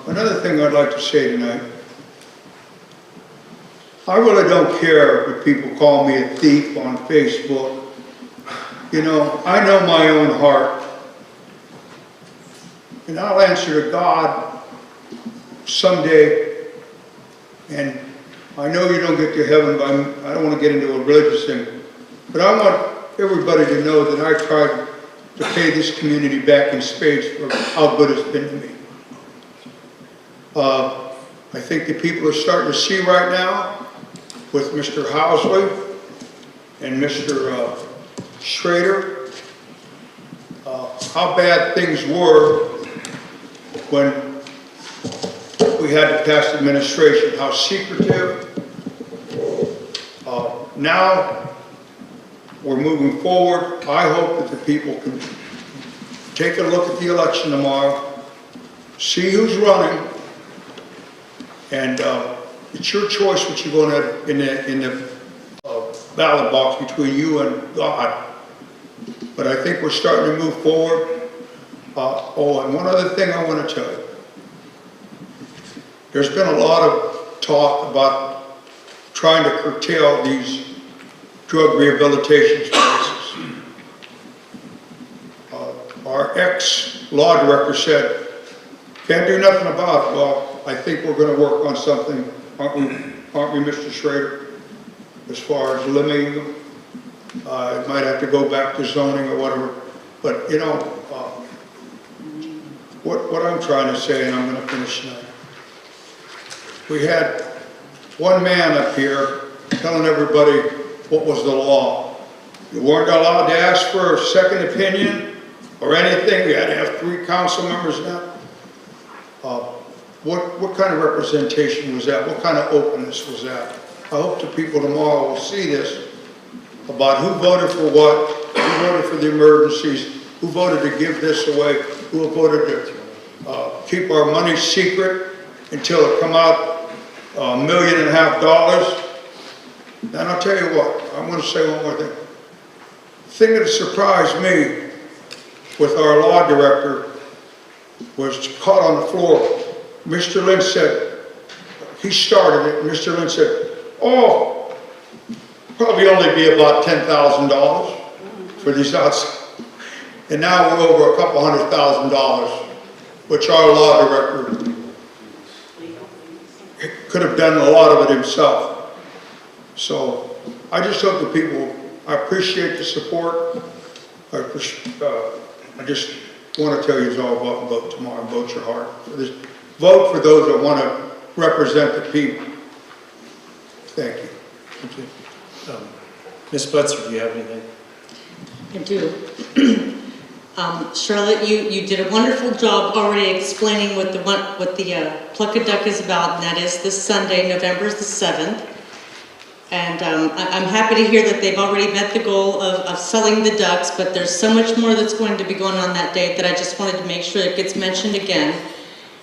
Another thing I'd like to say tonight, I really don't care if people call me a thief on Facebook. You know, I know my own heart. And I'll answer to God someday. And I know you don't get to heaven, but I don't want to get into a religious thing. But I want everybody to know that I tried to pay this community back in spades for how good it's been to me. I think the people are starting to see right now with Mr. Housley and Mr. Schrader how bad things were when we had to pass administration, how secretive. Now we're moving forward. I hope that the people can take a look at the election tomorrow, see who's running, and it's your choice what you're going to in the ballot box between you and God. But I think we're starting to move forward. And one other thing I want to tell you. There's been a lot of talk about trying to curtail these drug rehabilitation places. Our ex-law director said, can't do nothing about it. Well, I think we're going to work on something, aren't we, Mr. Schrader, as far as limiting them? It might have to go back to zoning or whatever. But, you know, what I'm trying to say, and I'm going to finish tonight. We had one man up here telling everybody what was the law. You weren't allowed to ask for a second opinion or anything. You had to have 3 council members now. what kind of representation was that? What kind of openness was that? I hope the people tomorrow will see this about who voted for what, who voted for the emergencies, who voted to give this away, who voted to keep our money secret until it come out $1.5 million. And I'll tell you what, I'm going to say one more thing. The thing that surprised me with our law director was caught on the floor. Mr. Lynch said, he started it, and Mr. Lynch said, oh, probably only be about $10,000 for these outside. And now we're over a couple $100,000, which our law director could have done a lot of it himself. So I just hope the people, I appreciate the support. I just want to tell you all about and vote tomorrow and vote your heart for this. Vote for those that want to represent the people. Thank you. Thank you. Ms. Butzer, do you have anything? I do. Charlotte, you did a wonderful job already explaining what the Pluck a Duck is about, and that is this Sunday, November the 7th. And I'm happy to hear that they've already met the goal of selling the ducks, but there's so much more that's going to be going on that day that I just wanted to make sure it gets mentioned again.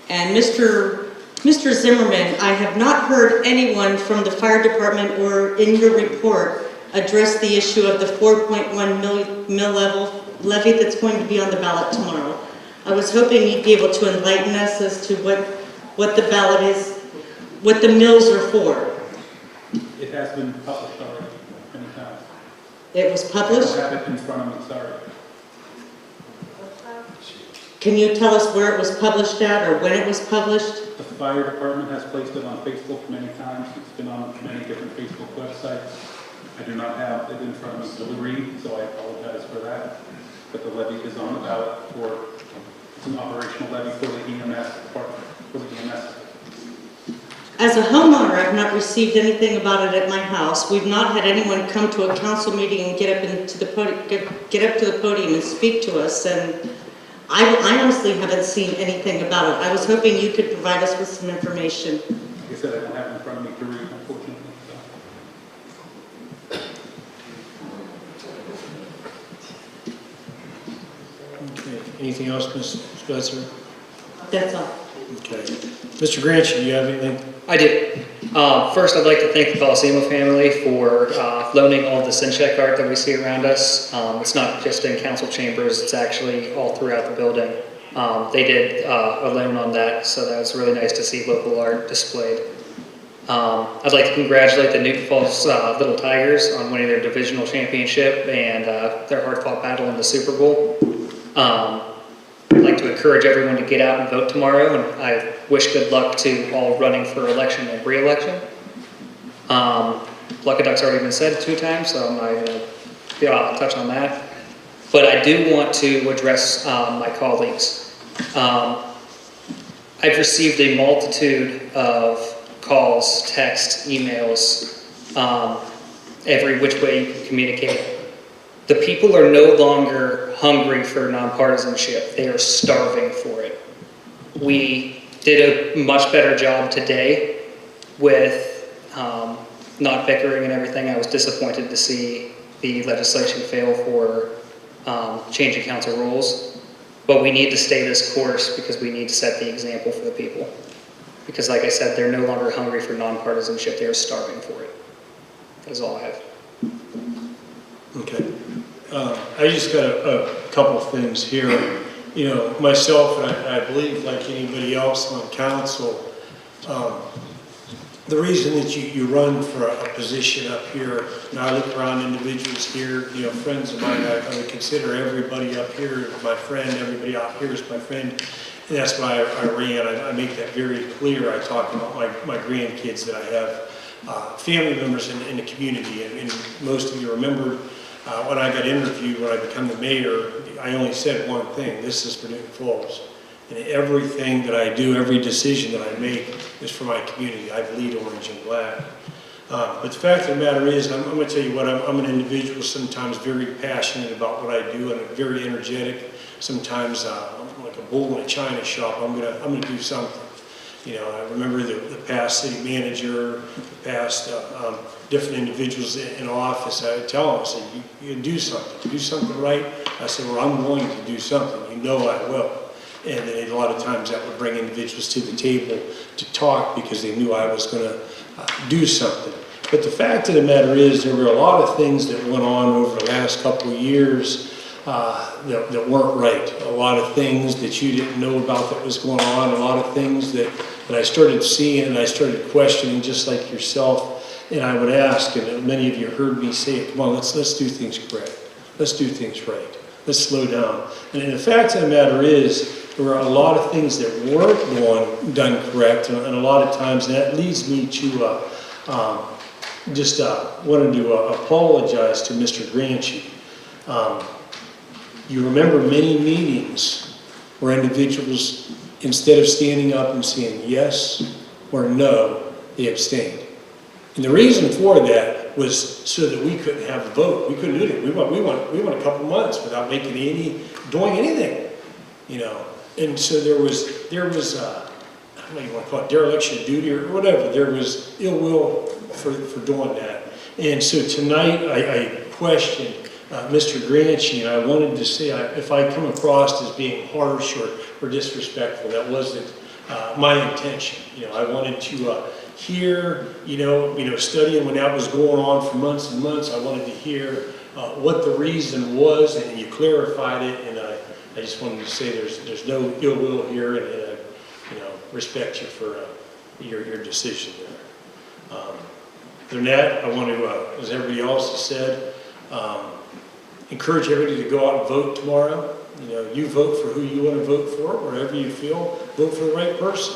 And Mr. Zimmerman, I have not heard anyone from the fire department or in your report address the issue of the 4.1 mil levy that's going to be on the ballot tomorrow. I was hoping you'd be able to enlighten us as to what the ballot is, what the mills are for. It has been published already many times. It was published? I don't have it in front of me, sorry. Can you tell us where it was published at or when it was published? The fire department has placed it on Facebook many times. It's been on many different Facebook websites. I do not have it in front of me to read, so I apologize for that. But the levy is on the ballot it's an operational levy for the EMS department, for the EMS. As a homeowner, I've not received anything about it at my house. We've not had anyone come to a council meeting and get up to the podium and speak to us. And I honestly haven't seen anything about it. I was hoping you could provide us with some information. Like I said, I don't have it in front of me to read, unfortunately. Okay. Anything else, Ms. Spencer? That's all. Okay. Mr. Granch, do you have anything? I do. First, I'd like to thank the Colosimo family for loaning all the Sincheck art that we see around us. It's not just in council chambers, it's actually all throughout the building. They did a loan on that, so that was really nice to see local art displayed. I'd like to congratulate the Newton Falls Little Tigers on winning their divisional championship and their hard-fought battle in the Super Bowl. I'd like to encourage everyone to get out and vote tomorrow, and I wish good luck to all running for election and re-election. Pluck a Duck's already been said 2 times, so I'm not going to touch on that. But I do want to address my colleagues. I've received a multitude of calls, texts, emails, every which way you can communicate. The people are no longer hungry for nonpartisanship. They are starving for it. We did a much better job today with not bickering and everything. I was disappointed to see the legislation fail for changing council rules. But we need to stay this course because we need to set the example for the people. Because like I said, they're no longer hungry for nonpartisanship. They are starving for it. That is all I have. Okay. I just got a couple of things here. You know, myself, and I believe like anybody else on council, the reason that you run for a position up here, and I look around individuals here, you know, friends of mine, I would consider everybody up here my friend, everybody out here is my friend, and that's why I ran. I make that very clear. I talk about my grandkids that I have, family members in the community, and most of you remember when I got interviewed, when I became the mayor, I only said one thing: this is for Newton Falls. And everything that I do, every decision that I make is for my community. I bleed orange and black. But the fact of the matter is, I'm going to tell you what, I'm an individual sometimes very passionate about what I do, and I'm very energetic. Sometimes I'm like a bull in a china shop. I'm going to do something. You know, I remember the past city manager, the past different individuals in office. I would tell them, I said, you do something right. I said, well, I'm willing to do something. You know I will. And then a lot of times that would bring individuals to the table to talk because they knew I was going to do something. But the fact of the matter is there were a lot of things that went on over the last couple of years that weren't right. A lot of things that you didn't know about that was going on, a lot of things that I started seeing and I started questioning just like yourself. And I would ask, and many of you heard me say it, come on, let's do things correct. Let's do things right. Let's slow down. And the fact of the matter is, there were a lot of things that weren't done correct, and a lot of times, and that leads me to wanted to apologize to Mr. Granchi. You remember many meetings where individuals, instead of standing up and saying yes or no, they abstained. And the reason for that was so that we couldn't have a vote. We couldn't do it. We went a couple months without doing anything, you know. And so there was I don't know what you want to call it, dereliction of duty or whatever. There was ill will for doing that. And so tonight I questioned Mr. Granchi, and I wanted to say if I come across as being harsh or disrespectful, that wasn't my intention. You know, I wanted to hear, studying when that was going on for months and months, I wanted to hear what the reason was, and you clarified it, and I just wanted to say there's no ill will here, and I respect you for your decision there. Other than that, I want to, as everybody else has said, encourage everybody to go out and vote tomorrow. You know, you vote for who you want to vote for, wherever you feel. Vote for the right person.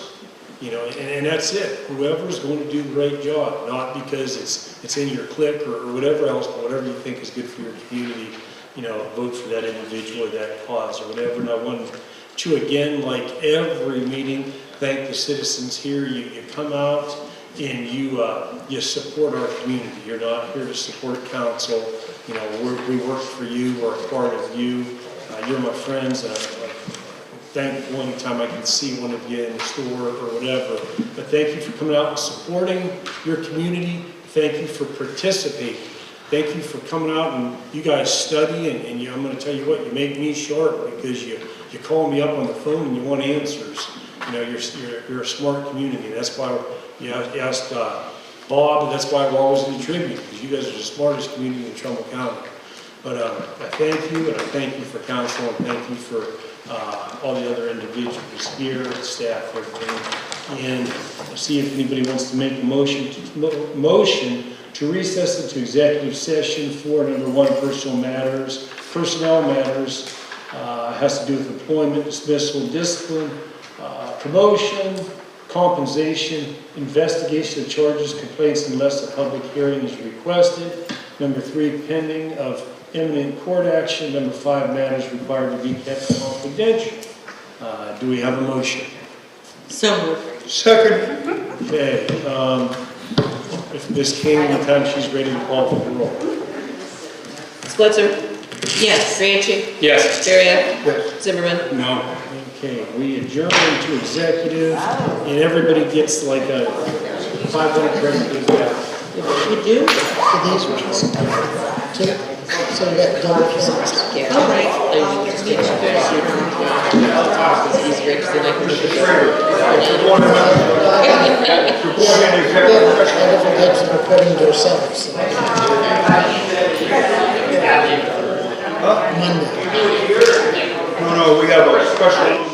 You know, and that's it. Whoever's going to do the right job, not because it's in your clique or whatever else, but whatever you think is good for your community. You know, vote for that individual or that cause or whatever. And I wanted to, again, like every meeting, thank the citizens here. You come out and you support our community. You're not here to support council. You know, we work for you. We're a part of you. You're my friends. I'm thankful anytime I can see one of you in the store or whatever. But thank you for coming out and supporting your community. Thank you for participating. Thank you for coming out and you guys study, and I'm going to tell you what, you make me sharp because you call me up on the phone and you want answers. You know, you're a smart community. That's why you asked Bob, and that's why we're always in the Tribune, because you guys are the smartest community in Trumbull County. But I thank you, and I thank you for council, and thank you for all the other individuals here, staff, everything. And I'll see if anybody wants to make a motion to recess into executive session for number 1, personnel matters, has to do with employment, dismissal, discipline, promotion, compensation, investigation of charges, complaints unless a public hearing is requested. Number 3, pending of imminent court action. Number 5, matters required to be kept confidential. Do we have a motion? So moved. Second. Okay. If Ms. King, anytime she's ready to call for the roll. Spitzer? Yes. Granchi? Yes. Bariak? Yes. Zimmerman? No. Okay, we adjourn to executive, and everybody gets like a 5-minute break to go back. You do? For these ones? Two? So you got double counts. Yeah. All right. He's rich, then I can look I forget to report into yourselves. Monday. No, we have a special